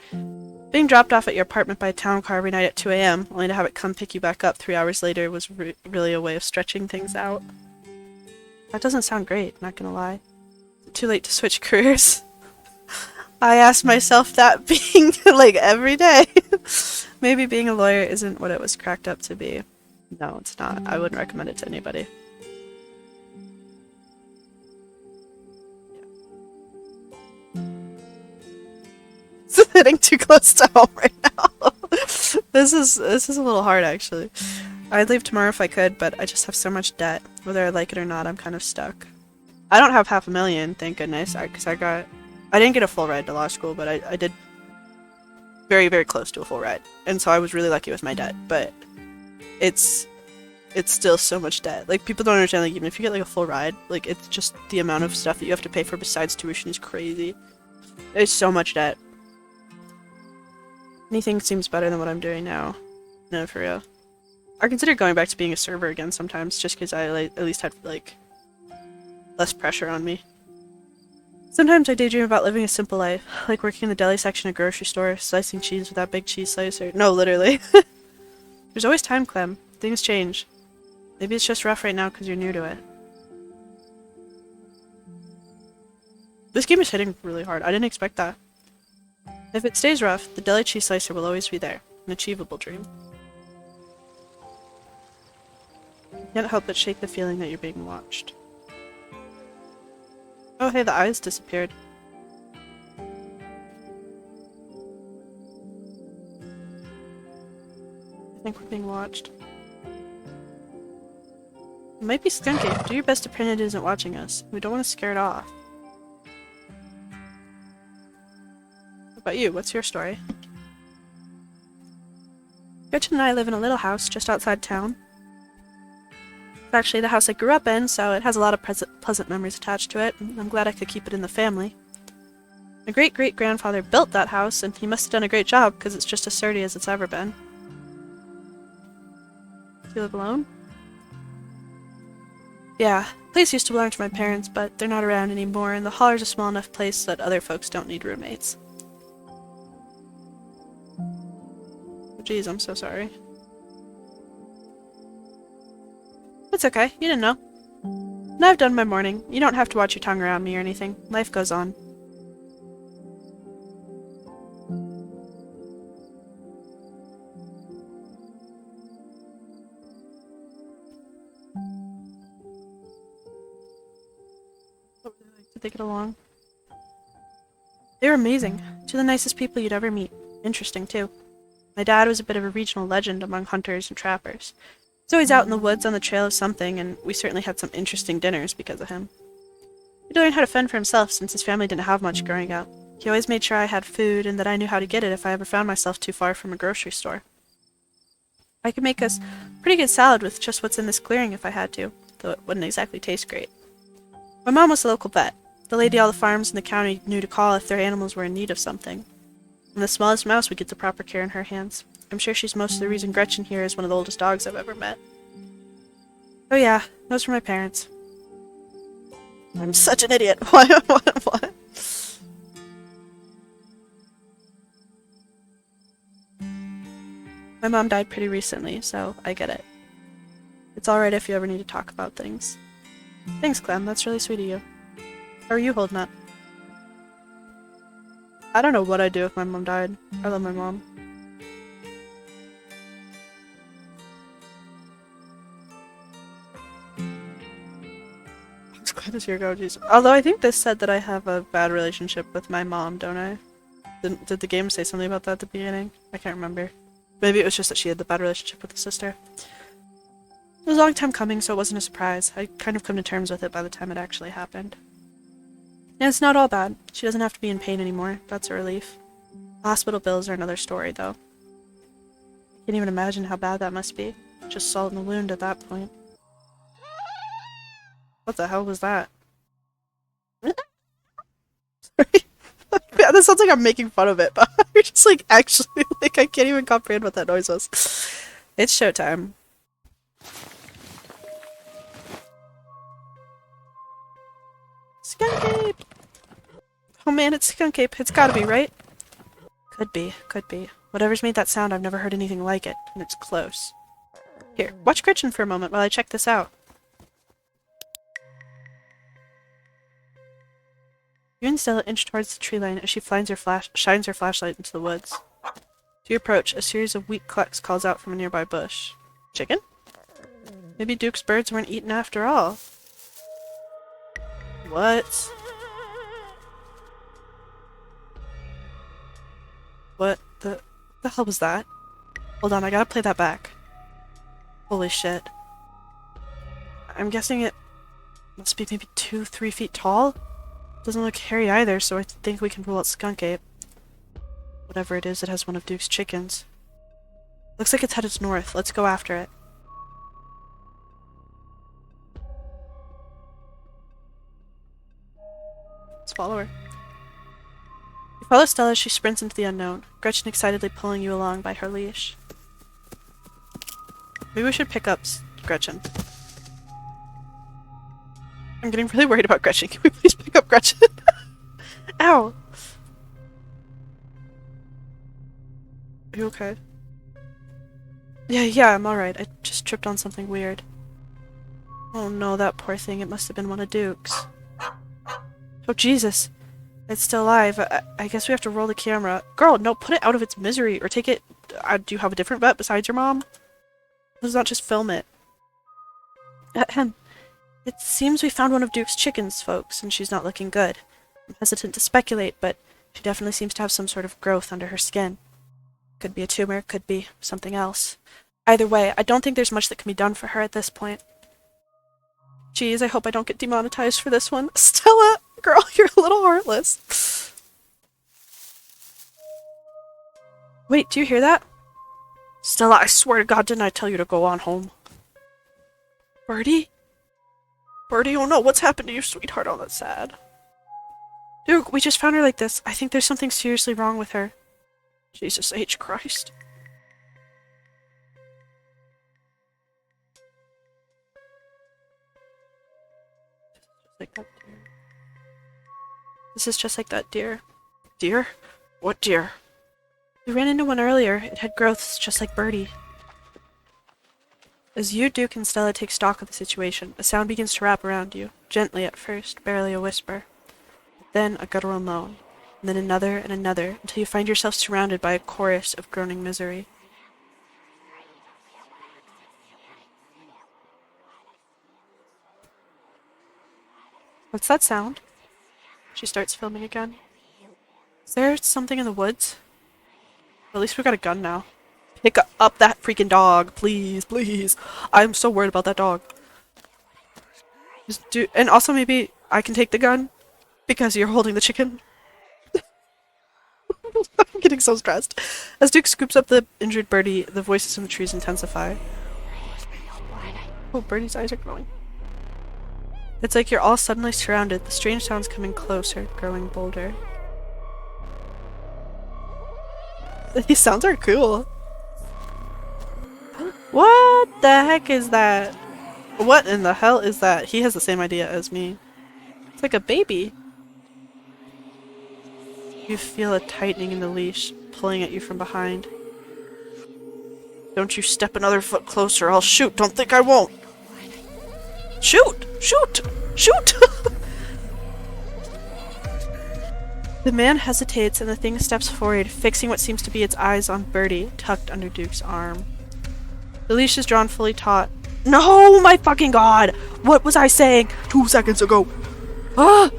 Being dropped off at your apartment by a town car every night at 2 a.m., only to have it come pick you back up 3 hours later, was really a way of stretching things out. That doesn't sound great, not gonna lie. Too late to switch careers. I ask myself that being, like, every day. Maybe being a lawyer isn't what it was cracked up to be. No, it's not. I wouldn't recommend it to anybody. It's hitting too close to home right now. This is a little hard, actually. I'd leave tomorrow if I could, but I just have so much debt. Whether I like it or not, I'm kind of stuck. I don't have $500,000, thank goodness, because I didn't get a full ride to law school, but I did very, very close to a full ride. And so I was really lucky with my debt, but it's still so much debt. Like, people don't understand, like, even if you get, like, a full ride, like, it's just the amount of stuff that you have to pay for besides tuition is crazy. There's so much debt. Anything seems better than what I'm doing now. No, for real. I consider going back to being a server again sometimes, just because I at least had, like, less pressure on me. Sometimes I daydream about living a simple life, like working in the deli section at a grocery store, slicing cheese with that big cheese slicer. No, literally. There's always time, Clem. Things change. Maybe it's just rough right now because you're new to it. This game is hitting really hard. I didn't expect that. If it stays rough, the deli cheese slicer will always be there. An achievable dream. Can't help but shake the feeling that you're being watched. Oh hey, the eyes disappeared. I think we're being watched. It might be skunky. Do your best to pretend it isn't watching us. We don't want to scare it off. What about you? What's your story? Gretchen and I live in a little house just outside town. It's actually the house I grew up in, so it has a lot of pleasant memories attached to it, and I'm glad I could keep it in the family. My great-great-grandfather built that house, and he must have done a great job, because it's just as sturdy as it's ever been. Do you live alone? Yeah, the place used to belong to my parents, but they're not around anymore, and the Holler's a small enough place that other folks don't need roommates. Oh, geez, I'm so sorry. It's okay, you didn't know. Now I've done my morning. You don't have to watch your tongue around me or anything. Life goes on. Did they get along? They were amazing. Two of the nicest people you'd ever meet. Interesting, too. My dad was a bit of a regional legend among hunters and trappers. He's always out in the woods on the trail of something, and we certainly had some interesting dinners because of him. He'd learned how to fend for himself since his family didn't have much growing up. He always made sure I had food and that I knew how to get it if I ever found myself too far from a grocery store. I could make us pretty good salad with just what's in this clearing if I had to, though it wouldn't exactly taste great. My mom was a local vet, the lady all the farms in the county knew to call if their animals were in need of something. And the smallest mouse would get the proper care in her hands. I'm sure she's most of the reason Gretchen here is one of the oldest dogs I've ever met. Oh yeah, those were my parents. I'm such an idiot. What? My mom died pretty recently, so I get it. It's alright if you ever need to talk about things. Thanks, Clem. That's really sweet of you. How are you holding up? I don't know what I'd do if my mom died. I love my mom. As glad as your go, geez. Although I think this said that I have a bad relationship with my mom, don't I? Did the game say something about that at the beginning? I can't remember. Maybe it was just that she had the bad relationship with the sister. It was a long time coming, so it wasn't a surprise. I'd kind of come to terms with it by the time it actually happened. And it's not all bad. She doesn't have to be in pain anymore. That's a relief. The hospital bills are another story, though. I can't even imagine how bad that must be. Just salt in the wound at that point. What the hell was that? Sorry. Yeah, that sounds like I'm making fun of it, but you're just like, actually, like, I can't even comprehend what that noise was. It's showtime. Skunk ape! Oh man, it's skunk ape. It's gotta be, right? Could be, could be. Whatever's made that sound, I've never heard anything like it, and it's close. Here, watch Gretchen for a moment while I check this out. You and Stella inch towards the tree line as she shines her flashlight into the woods. To your approach, a series of weak clucks calls out from a nearby bush. Chicken? Maybe Duke's birds weren't eaten after all. What? What the hell was that? Hold on, I gotta play that back. Holy shit. I'm guessing it must be maybe 2-3 feet tall? Doesn't look hairy either, so I think we can rule out skunk ape. Whatever it is, it has one of Duke's chickens. Looks like it's headed north. Let's go after it. Let's follow her. You follow Stella as she sprints into the unknown, Gretchen excitedly pulling you along by her leash. Maybe we should pick up Gretchen. I'm getting really worried about Gretchen. Can we please pick up Gretchen? Ow! Are you okay? Yeah, I'm alright. I just tripped on something weird. Oh no, that poor thing. It must have been one of Duke's. Oh Jesus! It's still alive. I guess we have to roll the camera. Girl, no, put it out of its misery, or take it... do you have a different vet besides your mom? Let's not just film it. Ahem. It seems we found one of Duke's chickens, folks, and she's not looking good. I'm hesitant to speculate, but she definitely seems to have some sort of growth under her skin. Could be a tumor, could be something else. Either way, I don't think there's much that can be done for her at this point. Geez, I hope I don't get demonetized for this one. Stella! Girl, you're a little heartless. Wait, do you hear that? Stella, I swear to God, didn't I tell you to go on home? Birdie? Birdie, oh no, what's happened to your sweetheart? Oh, that's sad. Duke, we just found her like this. I think there's something seriously wrong with her. Jesus H. Christ. Like that deer. This is just like that deer. Deer? What deer? We ran into one earlier. It had growths just like Birdie. As you, Duke, and Stella take stock of the situation, a sound begins to wrap around you. Gently at first, barely a whisper. Then a guttural moan. And then another and another, until you find yourself surrounded by a chorus of groaning misery. What's that sound? She starts filming again. Is there something in the woods? At least we got a gun now. Pick up that freaking dog, please, please. I'm so worried about that dog. And also maybe I can take the gun because you're holding the chicken. I'm getting so stressed. As Duke scoops up the injured Birdie, the voices in the trees intensify. Oh, Birdie's eyes are glowing. It's like you're all suddenly surrounded, the strange sounds coming closer, growing bolder. These sounds are cool. What the heck is that? What in the hell is that? He has the same idea as me. It's like a baby. You feel a tightening in the leash, pulling at you from behind. Don't you step another foot closer, I'll shoot. Don't think I won't. Shoot! Shoot! Shoot! The man hesitates and the thing steps forward, fixing what seems to be its eyes on Birdie, tucked under Duke's arm. The leash is drawn fully taut. No, my fucking god! What was I saying 2 seconds ago? Ah!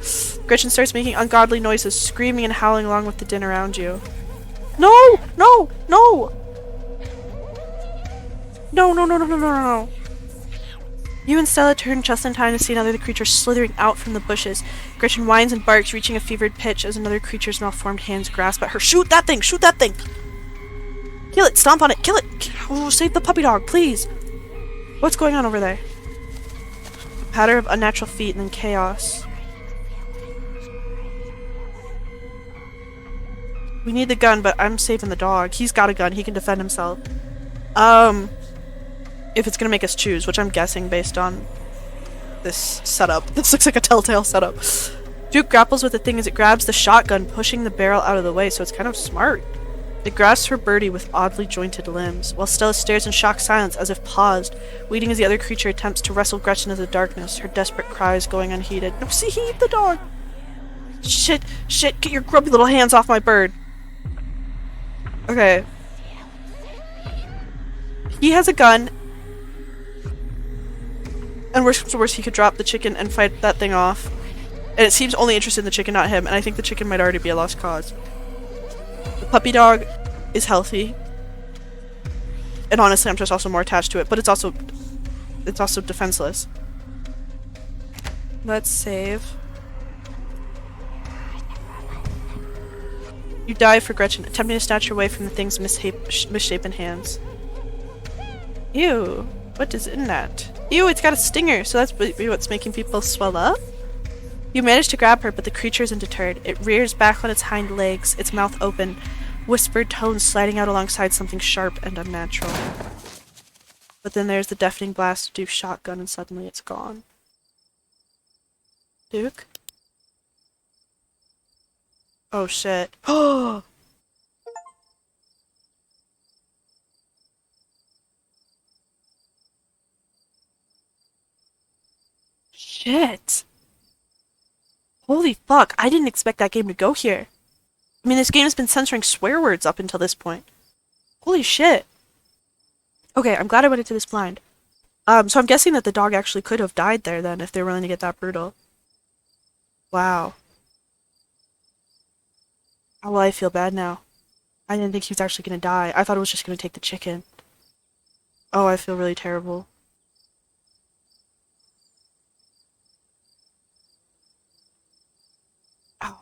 Gretchen starts making ungodly noises, screaming and howling along with the din around you. No! No! No! No, no, no, no, no, no, no. You and Stella turn just in time to see another creature slithering out from the bushes. Gretchen whines and barks, reaching a fevered pitch as another creature's malformed hands grasp at her. Shoot that thing! Shoot that thing! Kill it! Stomp on it! Kill it! Oh, save the puppy dog, please! What's going on over there? A patter of unnatural feet and then chaos. We need the gun, but I'm saving the dog. He's got a gun. He can defend himself. If it's gonna make us choose, which I'm guessing based on this setup. This looks like a telltale setup. Duke grapples with the thing as it grabs the shotgun, pushing the barrel out of the way, so it's kind of smart. It grasps for Birdie with oddly jointed limbs, while Stella stares in shocked silence as if paused, waiting as the other creature attempts to wrestle Gretchen into the darkness, her desperate cries going unheeded. No, see, he ate the dog! Shit, shit, get your grubby little hands off my bird. Okay. He has a gun. And worst comes to worst, he could drop the chicken and fight that thing off. And it seems only interested in the chicken, not him, and I think the chicken might already be a lost cause. The puppy dog is healthy. And honestly, I'm just also more attached to it, but it's also defenseless. Let's save. You dive for Gretchen, attempting to snatch her away from the thing's misshapen hands. Ew, what is in that? Ew, it's got a stinger, so that's what's making people swell up? You manage to grab her, but the creature isn't deterred. It rears back on its hind legs, its mouth open, whispered tones sliding out alongside something sharp and unnatural. But then there's the deafening blast of Duke's shotgun, and suddenly it's gone. Duke? Oh shit. Oh! Shit! Holy fuck, I didn't expect that game to go here. I mean, this game has been censoring swear words up until this point. Holy shit. Okay, I'm glad I went into this blind. So I'm guessing that the dog actually could have died there then, if they were willing to get that brutal. Wow. Oh, well, I feel bad now. I didn't think he was actually gonna die. I thought it was just gonna take the chicken. Oh, I feel really terrible. Oh.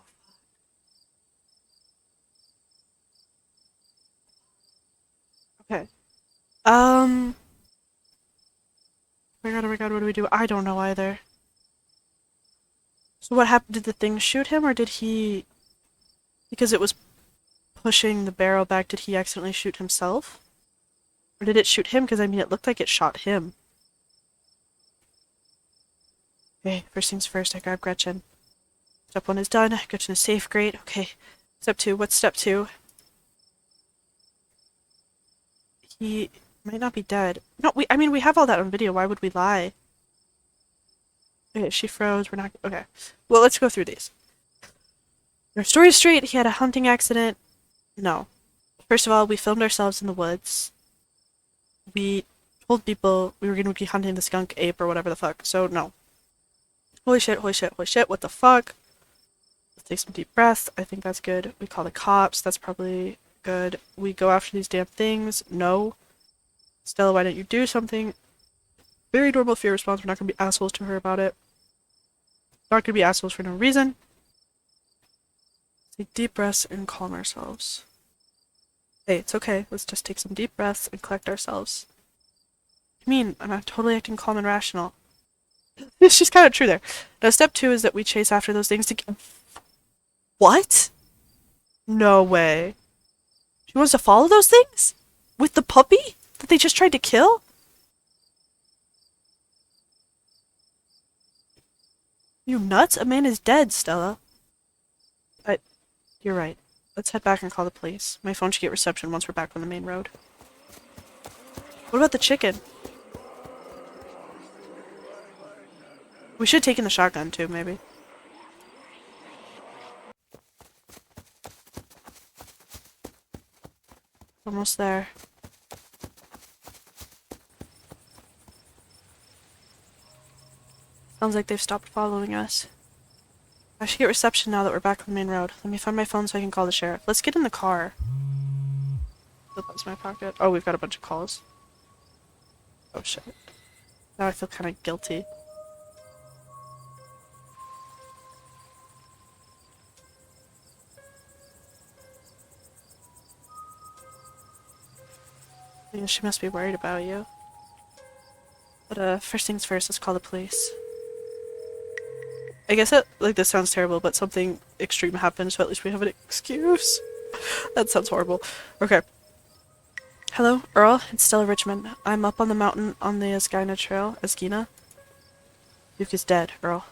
Okay. Oh my god, what do we do? I don't know either. So what happened? Did the thing shoot him, or did he... Because it was pushing the barrel back, did he accidentally shoot himself? Or did it shoot him? Because, I mean, it looked like it shot him. Okay, first things first, I grab Gretchen. Step 1 is done. Gretchen is safe, great. Okay, step 2. What's step 2? He might not be dead. No, I mean, we have all that on video. Why would we lie? Okay, she froze. We're not... Okay. Well, let's go through these. Our story is straight. He had a hunting accident. No. First of all, we filmed ourselves in the woods. We told people we were going to be hunting the skunk ape or whatever the fuck. So, no. Holy shit, holy shit, holy shit. What the fuck? Let's take some deep breaths. I think that's good. We call the cops. That's probably good. We go after these damn things. No. Stella, why don't you do something? Very normal fear response. We're not going to be assholes to her about it. Not going to be assholes for no reason. Take deep breaths and calm ourselves. Hey, it's okay. Let's just take some deep breaths and collect ourselves. I mean, I'm not totally acting calm and rational. It's just kind of true there. Now, step 2 is that we chase after those things to... What? No way. She wants to follow those things? With the puppy? That they just tried to kill? You nuts? A man is dead, Stella. You're right. Let's head back and call the police. My phone should get reception once we're back on the main road. What about the chicken? We should have taken the shotgun too, maybe. Almost there. Sounds like they've stopped following us. I should get reception now that we're back on the main road. Let me find my phone so I can call the sheriff. Let's get in the car. That's my pocket. Oh, we've got a bunch of calls. Oh shit. Now I feel kind of guilty. Yeah, she must be worried about you. But first things first, let's call the police. I guess that, like, this sounds terrible, but something extreme happened, so at least we have an excuse. That sounds horrible. Okay. Hello, Earl. It's Stella Richmond. I'm up on the mountain on the Asgina Trail. Asgina? Duke is dead, Earl.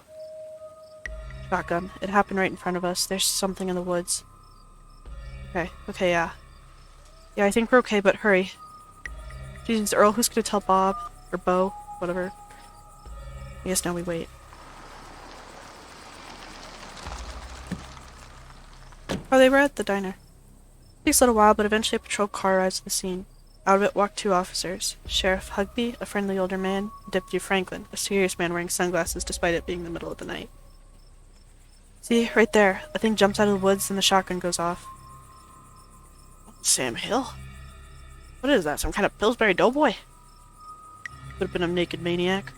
Shotgun. It happened right in front of us. There's something in the woods. Okay, yeah. Yeah, I think we're okay, but hurry. Jesus, Earl, who's gonna tell Bob? Or Bo? Whatever. I guess now we wait. Oh, they were at the diner. It takes a little while, but eventually a patrol car arrives at the scene. Out of it walk two officers. Sheriff Hugby, a friendly older man, and Deputy Franklin, a serious man wearing sunglasses despite it being the middle of the night. See, right there. A thing jumps out of the woods and the shotgun goes off. Sam Hill? What is that, some kind of Pillsbury Doughboy? Could have been a naked maniac.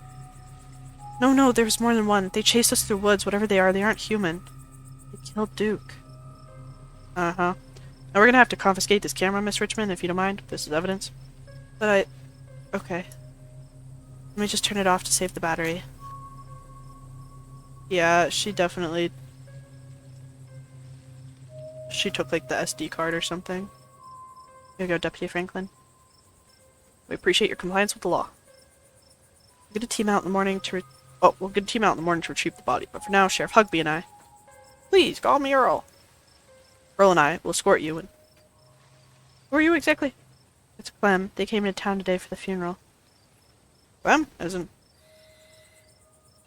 No, there was more than one. They chased us through woods, whatever they are. They aren't human. They killed Duke. Uh-huh. Now we're gonna have to confiscate this camera, Miss Richmond, if you don't mind. This is evidence. But okay. Let me just turn it off to save the battery. Yeah, she definitely... She took, like, the SD card or something. Here you go, Deputy Franklin. We appreciate your compliance with the law. We're gonna team out in the morning to we're gonna team out in the morning to retrieve the body, but for now, Sheriff Hugby and I... Please, call me Earl. Earl and I will escort you and... Who are you exactly? It's Clem. They came into town today for the funeral. Clem? As in...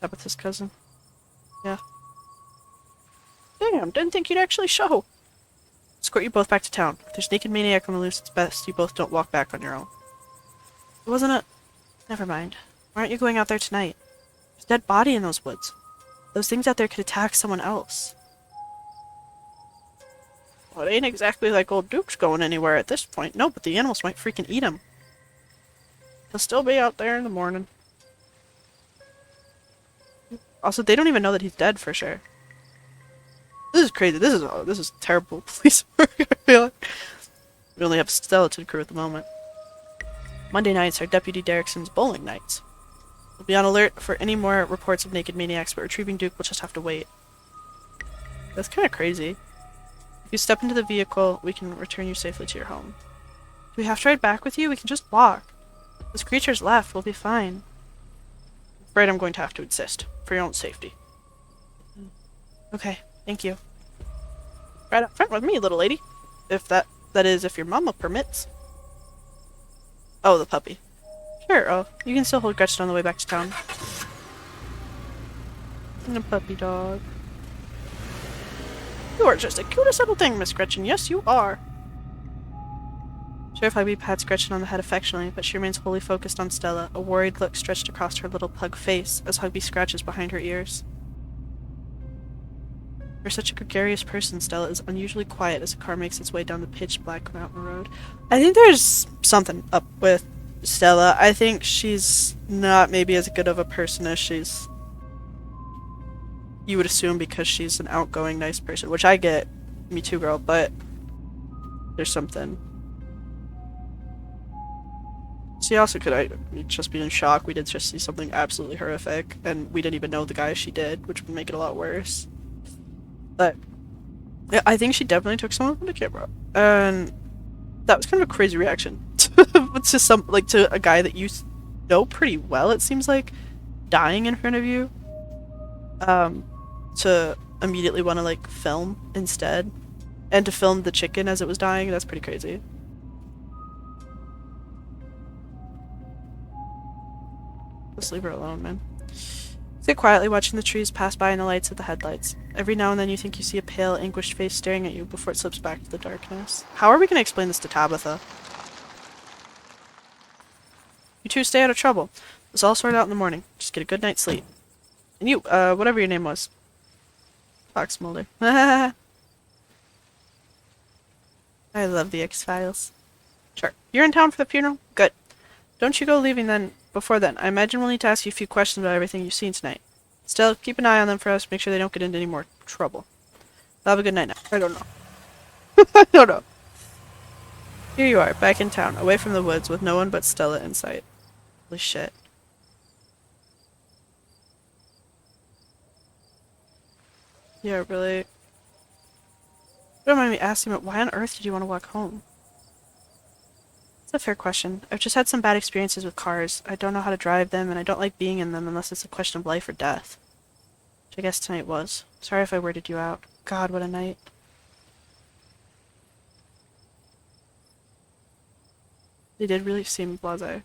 Tabitha's cousin. Yeah. Damn, didn't think you'd actually show. Escort you both back to town. If there's naked maniac on the loose, it's best you both don't walk back on your own. It wasn't a... Never mind. Why aren't you going out there tonight? There's a dead body in those woods. Those things out there could attack someone else. Well, it ain't exactly like old Duke's going anywhere at this point. No, but the animals might freaking eat him. He'll still be out there in the morning. Also, they don't even know that he's dead for sure. This is crazy. This is terrible police work, I feel like. We only have a skeleton crew at the moment. Monday nights are Deputy Derrickson's bowling nights. We'll be on alert for any more reports of naked maniacs, but retrieving Duke will just have to wait. That's kind of crazy. If you step into the vehicle, we can return you safely to your home. Do we have to ride back with you? We can just walk. Those creatures left. We'll be fine. I'm afraid I'm going to have to insist, for your own safety. Okay, thank you. Right up front with me, little lady. If that is, if your mama permits. Oh, the puppy. Sure, oh, you can still hold Gretchen on the way back to town. And a puppy dog. You are just the cutest little thing, Miss Gretchen. Yes, you are. Sheriff Hugby pats Gretchen on the head affectionately, but she remains wholly focused on Stella, a worried look stretched across her little pug face as Hugby scratches behind her ears. You're such a gregarious person, Stella is unusually quiet as the car makes its way down the pitch-black mountain road. I think there's something up with Stella. I think she's not maybe as good of a person as you would assume because she's an outgoing, nice person, which I get. Me too, girl, but there's something. She also could just be in shock. We did just see something absolutely horrific, and we didn't even know the guy she did, which would make it a lot worse. But yeah, I think she definitely took someone from the camera, and that was kind of a crazy reaction to a guy that you know pretty well. It seems like dying in front of you, to immediately want to like film instead, and to film the chicken as it was dying. That's pretty crazy. Just leave her alone, man. Sit quietly watching the trees pass by in the lights of the headlights. Every now and then you think you see a pale, anguished face staring at you before it slips back to the darkness. How are we going to explain this to Tabitha? You two stay out of trouble. It's all sorted out in the morning. Just get a good night's sleep. And you, whatever your name was. Fox Mulder. I love the X-Files. Sure. You're in town for the funeral? Good. Don't you go leaving then. Before then, I imagine we'll need to ask you a few questions about everything you've seen tonight. Still, keep an eye on them for us. Make sure they don't get into any more trouble. Have a good night now. I don't know. I don't know. Here you are, back in town, away from the woods, with no one but Stella in sight. Holy shit. Yeah, really. Don't mind me asking, but why on earth did you want to walk home? It's a fair question. I've just had some bad experiences with cars. I don't know how to drive them, and I don't like being in them unless it's a question of life or death. Which I guess tonight was. Sorry if I weirded you out. God, what a night. They did really seem blasé.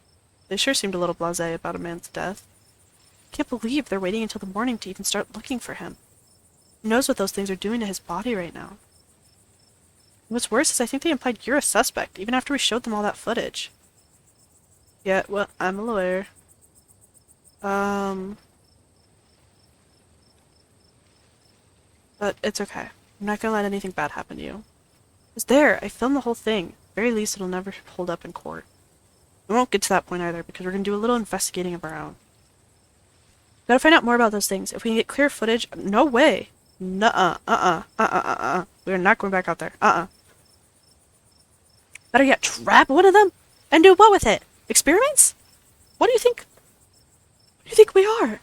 They sure seemed a little blasé about a man's death. I can't believe they're waiting until the morning to even start looking for him. Who knows what those things are doing to his body right now? And what's worse is I think they implied you're a suspect, even after we showed them all that footage. Yeah, well, I'm a lawyer. But it's okay. I'm not gonna let anything bad happen to you. It's there. I filmed the whole thing. At the very least, it'll never hold up in court. We won't get to that point either, because we're gonna do a little investigating of our own. Gotta find out more about those things. If we can get clear footage... No way! Nuh-uh. We are not going back out there. Better yet, trap one of them? And do what with it? Experiments? What do you think? What do you think we are?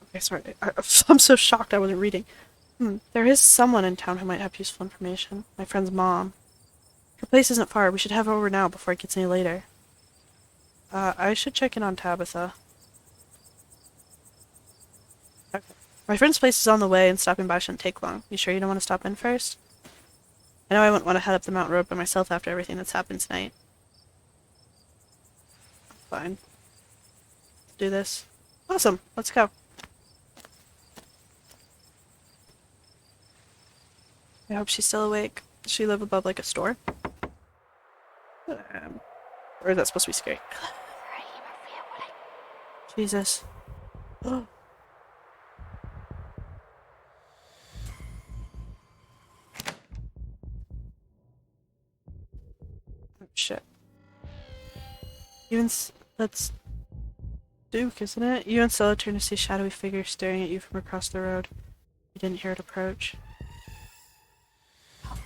Okay, sorry. I'm so shocked I wasn't reading. There is someone in town who might have useful information. My friend's mom. Her place isn't far. We should have her over now before it gets any later. I should check in on Tabitha. Okay. My friend's place is on the way, and stopping by shouldn't take long. You sure you don't want to stop in first? I know I wouldn't want to head up the mountain road by myself after everything that's happened tonight. Fine. Let's do this. Awesome. Let's go. I hope she's still awake. Does she live above, like, a store? Or is that supposed to be scary? Jesus. Oh. Oh, shit. That's Duke, isn't it? You and Stella turn to see a shadowy figure staring at you from across the road. You didn't hear it approach.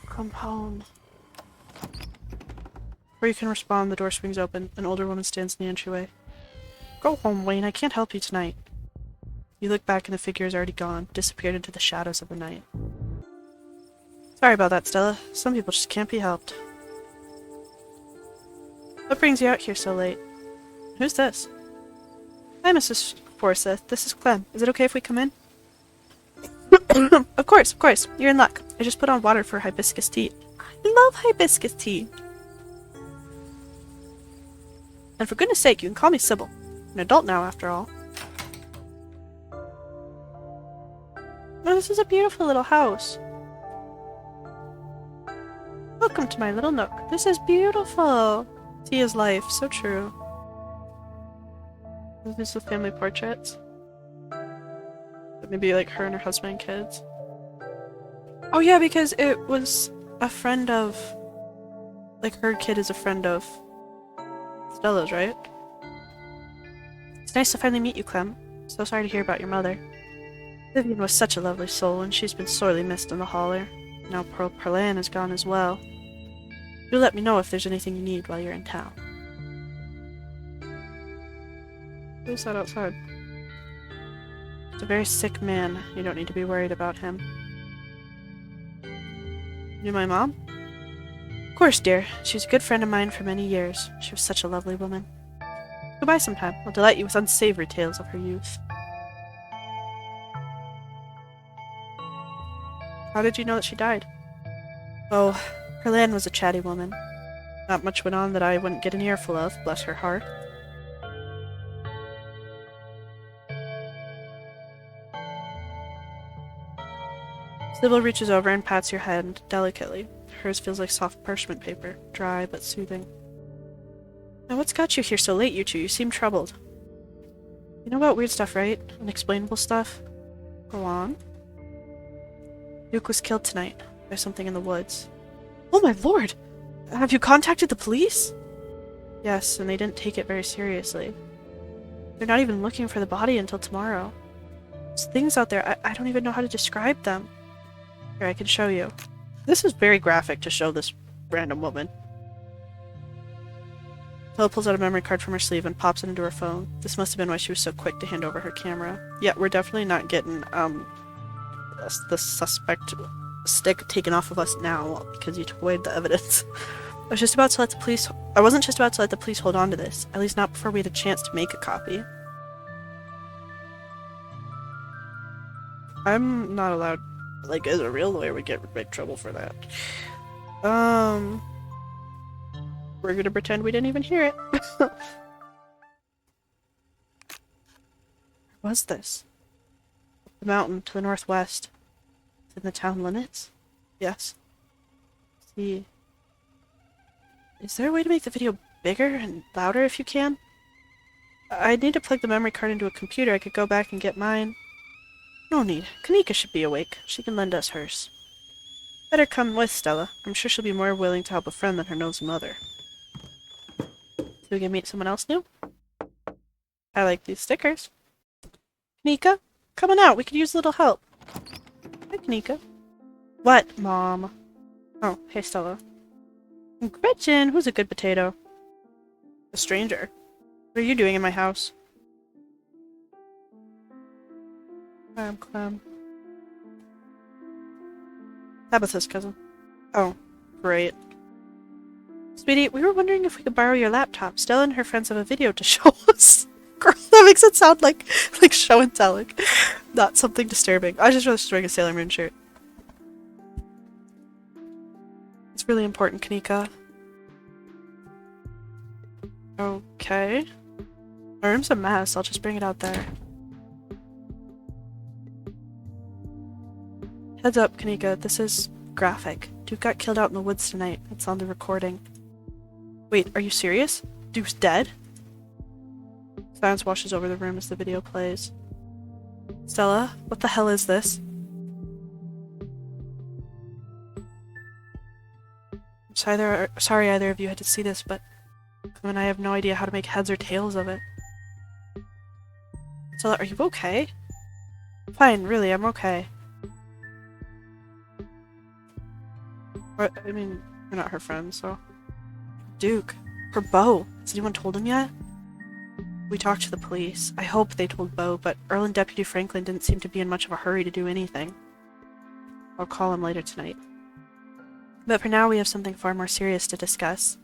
Come home. Before you can respond, the door swings open. An older woman stands in the entryway. Go home, Wayne. I can't help you tonight. You look back and the figure is already gone, disappeared into the shadows of the night. Sorry about that, Stella. Some people just can't be helped. What brings you out here so late? Who's this? Hi, Mrs. Forsyth. This is Clem. Is it okay if we come in? Of course. You're in luck. I just put on water for hibiscus tea. I love hibiscus tea. And for goodness sake, you can call me Sybil. An adult now, after all. Oh, this is a beautiful little house. Welcome to my little nook. This is beautiful. Tea is life. So true. These are the family portraits. Maybe like her and her husband and kids. Oh yeah, because it was a friend of... Like her kid is a friend of Stella's, right? It's nice to finally meet you, Clem. So sorry to hear about your mother. Vivian was such a lovely soul, and she's been sorely missed in the holler. Now Pearl Perlan is gone as well. Do let me know if there's anything you need while you're in town. Who's that outside? It's a very sick man. You don't need to be worried about him. You my mom? Of course, dear. She's a good friend of mine for many years. She was such a lovely woman. Goodbye sometime. I'll delight you with unsavory tales of her youth. How did you know that she died? Oh, Perlan was a chatty woman. Not much went on that I wouldn't get an earful of, bless her heart. Sybil reaches over and pats your hand delicately. Hers feels like soft parchment paper, dry but soothing. Now what's got you here so late, you two? You seem troubled. You know about weird stuff, right? Unexplainable stuff? Go on. Duke was killed tonight. There's something in the woods. Oh my lord! Have you contacted the police? Yes, and they didn't take it very seriously. They're not even looking for the body until tomorrow. There's things out there, I don't even know how to describe them. Here, I can show you. This is very graphic to show this random woman. Stella pulls out a memory card from her sleeve and pops it into her phone. This must have been why she was so quick to hand over her camera. Yeah, we're definitely not getting, the suspect stick taken off of us now because you took away the evidence. I wasn't just about to let the police hold on to this. At least not before we had a chance to make a copy. I'm not allowed, like, as a real lawyer would get in big trouble for that. We're gonna pretend we didn't even hear it. Where was this? The mountain to the northwest. It's in the town limits? Yes. Let's see. Is there a way to make the video bigger and louder if you can? I need to plug the memory card into a computer. I could go back and get mine. No need. Kanika should be awake. She can lend us hers. Better come with, Stella. I'm sure she'll be more willing to help a friend than her nosy mother. So we can meet someone else new? I like these stickers. Kanika, come on out. We could use a little help. Hi, Kanika. What, Mom? Oh, hey, Stella. And Gretchen, who's a good potato? A stranger. What are you doing in my house? Clam. Tabitha's cousin. Oh, great. Sweetie, we were wondering if we could borrow your laptop. Stella and her friends have a video to show us. Girl, that makes it sound like show and telling. Not something disturbing. I just was wearing a Sailor Moon shirt. It's really important, Kanika. Okay. My room's a mess. I'll just bring it out there. Heads up, Kanika. This is graphic. Duke got killed out in the woods tonight. It's on the recording. Wait, are you serious? Duke's dead? Silence washes over the room as the video plays. Stella, what the hell is this? I'm sorry either of you had to see this, but Clem and I have no idea how to make heads or tails of it. Stella, are you okay? Fine, really, I'm okay. I mean, you're not her friend, so... Duke. Her beau. Has anyone told him yet? We talked to the police. I hope they told Beau, but Earl and Deputy Franklin didn't seem to be in much of a hurry to do anything. I'll call him later tonight. But for now, we have something far more serious to discuss.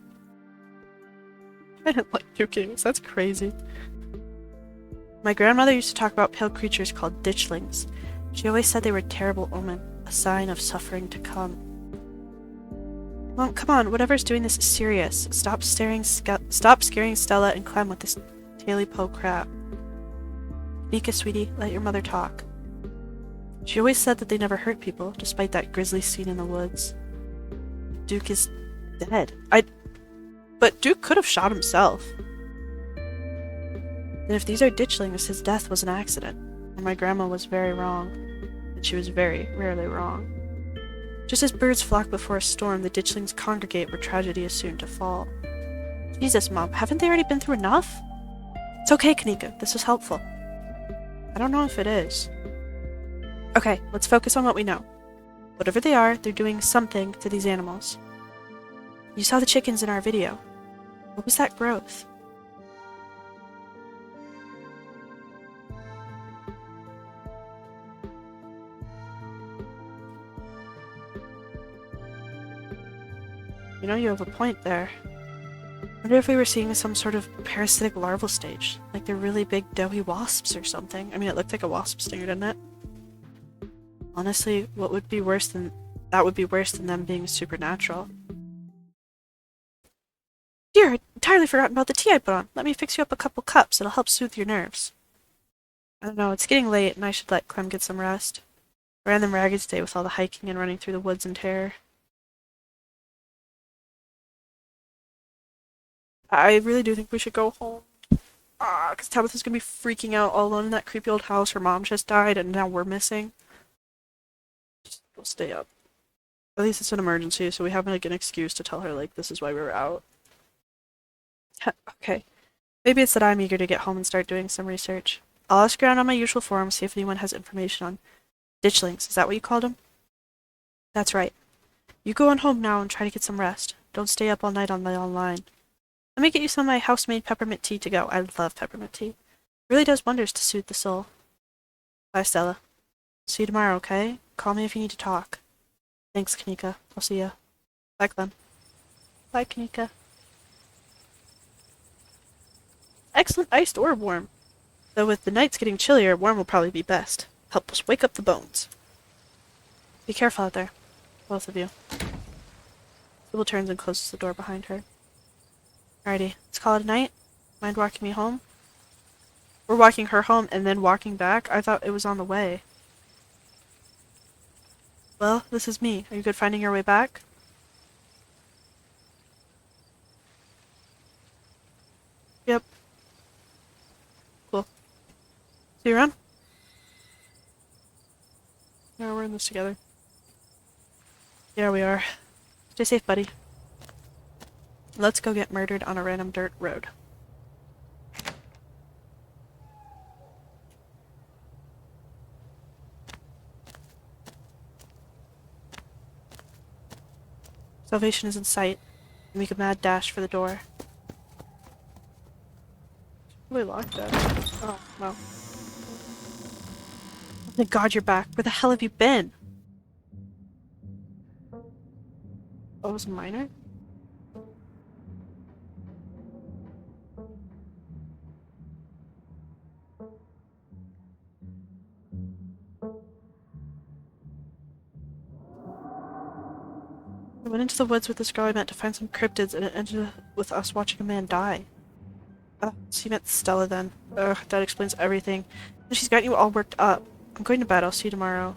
I didn't like joking, that's crazy. My grandmother used to talk about pale creatures called ditchlings. She always said they were a terrible omen, a sign of suffering to come. Well, come on, whatever's doing this is serious. Stop scaring Stella and Clem with this taily-po crap. Nika, sweetie, let your mother talk. She always said that they never hurt people, despite that grisly scene in the woods. Duke is dead. But Duke could have shot himself. And if these are ditchlings, his death was an accident. And my grandma was very wrong. And she was very rarely wrong. Just as birds flock before a storm, the ditchlings congregate where tragedy is soon to fall. Jesus, Mom, haven't they already been through enough? It's okay, Kanika. This was helpful. I don't know if it is. Okay, let's focus on what we know. Whatever they are, they're doing something to these animals. You saw the chickens in our video. What was that growth? You know, you have a point there. I wonder if we were seeing some sort of parasitic larval stage, like they're really big doughy wasps or something. I mean, it looked like a wasp stinger, didn't it? Honestly, that would be worse than them being supernatural. Dear, I entirely forgotten about the tea I put on. Let me fix you up a couple cups. It'll help soothe your nerves. I don't know, it's getting late and I should let Clem get some rest. I ran them ragged today with all the hiking and running through the woods in terror. I really do think we should go home. Because Tabitha's gonna be freaking out all alone in that creepy old house. Her mom just died and now we're missing. We'll stay up. At least it's an emergency, so we have like an excuse to tell her like this is why we were out. Okay. Maybe it's that I'm eager to get home and start doing some research. I'll ask around on my usual forums, see if anyone has information on ditchlings. Is that what you called them? That's right. You go on home now and try to get some rest. Don't stay up all night on the online. Let me get you some of my house-made peppermint tea to go. I love peppermint tea. It really does wonders to soothe the soul. Bye, Stella. See you tomorrow, okay? Call me if you need to talk. Thanks, Kanika. I'll see ya. Bye, Clem. Bye, Kanika. Excellent iced or warm. Though with the nights getting chillier, warm will probably be best. Help us wake up the bones. Be careful out there, both of you. Sybil turns and closes the door behind her. Alrighty, let's call it a night. Mind walking me home? We're walking her home and then walking back? I thought it was on the way. Well, this is me. Are you good finding your way back? Yep. Cool. See you around? Yeah, we're in this together. Yeah, we are. Stay safe, buddy. Let's go get murdered on a random dirt road. Salvation is in sight. Make a mad dash for the door. Really locked that. Oh, no. Thank God you're back. Where the hell have you been? Oh, it was a minor? I went into the woods with this girl I met to find some cryptids, and it ended with us watching a man die. So you met Stella then. Ugh, that explains everything. And she's got you all worked up. I'm going to bed. I'll see you tomorrow.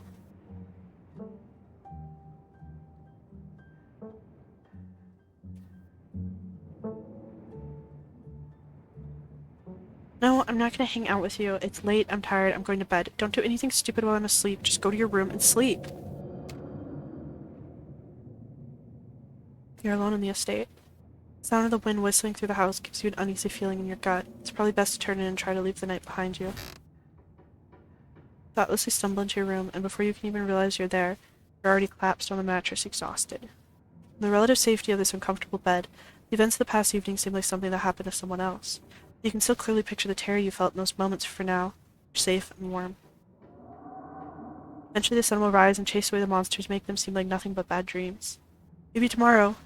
No, I'm not gonna hang out with you. It's late. I'm tired. I'm going to bed. Don't do anything stupid while I'm asleep. Just go to your room and sleep. You're alone in the estate. The sound of the wind whistling through the house gives you an uneasy feeling in your gut. It's probably best to turn in and try to leave the night behind you. Thoughtlessly stumble into your room, and before you can even realize you're there, you're already collapsed on the mattress, exhausted. In the relative safety of this uncomfortable bed, the events of the past evening seem like something that happened to someone else. You can still clearly picture the terror you felt in those moments. For now, you're safe and warm. Eventually the sun will rise and chase away the monsters, make them seem like nothing but bad dreams. Maybe tomorrow,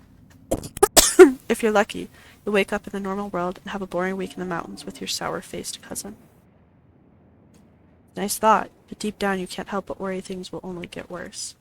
if you're lucky, you'll wake up in the normal world and have a boring week in the mountains with your sour-faced cousin. Nice thought, but deep down you can't help but worry things will only get worse.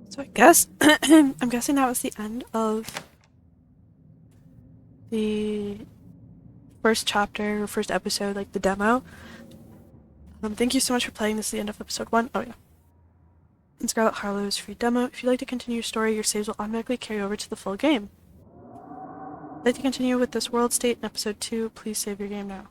So I guess I'm guessing that was the end of the first chapter or first episode, like the demo. Thank you so much for playing. This is the end of episode 1. Oh yeah. And Scarlet Harlow's free demo. If you'd like to continue your story, your saves will automatically carry over to the full game. If you'd like to continue with this world state in episode 2, please save your game now.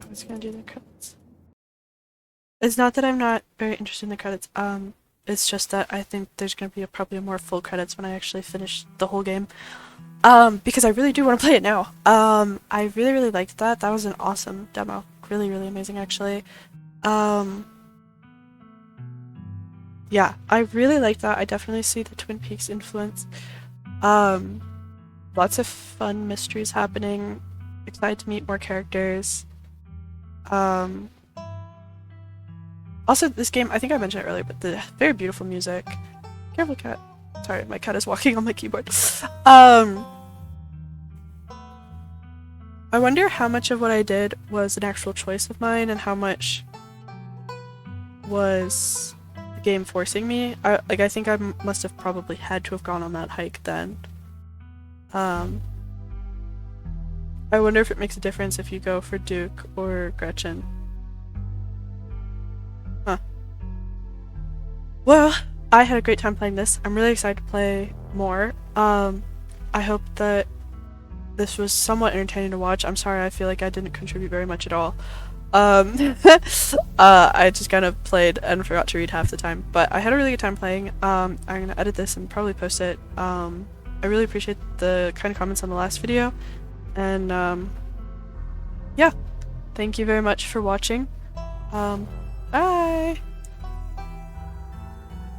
I'm just gonna do the credits. It's not that I'm not very interested in the credits, it's just that I think there's gonna be probably more full credits when I actually finish the whole game. Because I really do want to play it now. I really, really liked that. That was an awesome demo. Really, really amazing, actually. Yeah, I really like that. I definitely see the Twin Peaks influence. Lots of fun mysteries happening. Excited to meet more characters. Also, this game, I think I mentioned it earlier, but the very beautiful music. Careful, cat. Sorry, my cat is walking on my keyboard. I wonder how much of what I did was an actual choice of mine and how much was the game forcing me. I think I must have probably had to have gone on that hike then. I wonder if it makes a difference if you go for Duke or Gretchen. Huh. Well, I had a great time playing this. I'm really excited to play more. I hope that this was somewhat entertaining to watch. I'm sorry, I feel like I didn't contribute very much at all. I just kind of played and forgot to read half the time, but I had a really good time playing. I'm gonna edit this and probably post it. I really appreciate the kind of comments on the last video, and yeah, thank you very much for watching. Bye!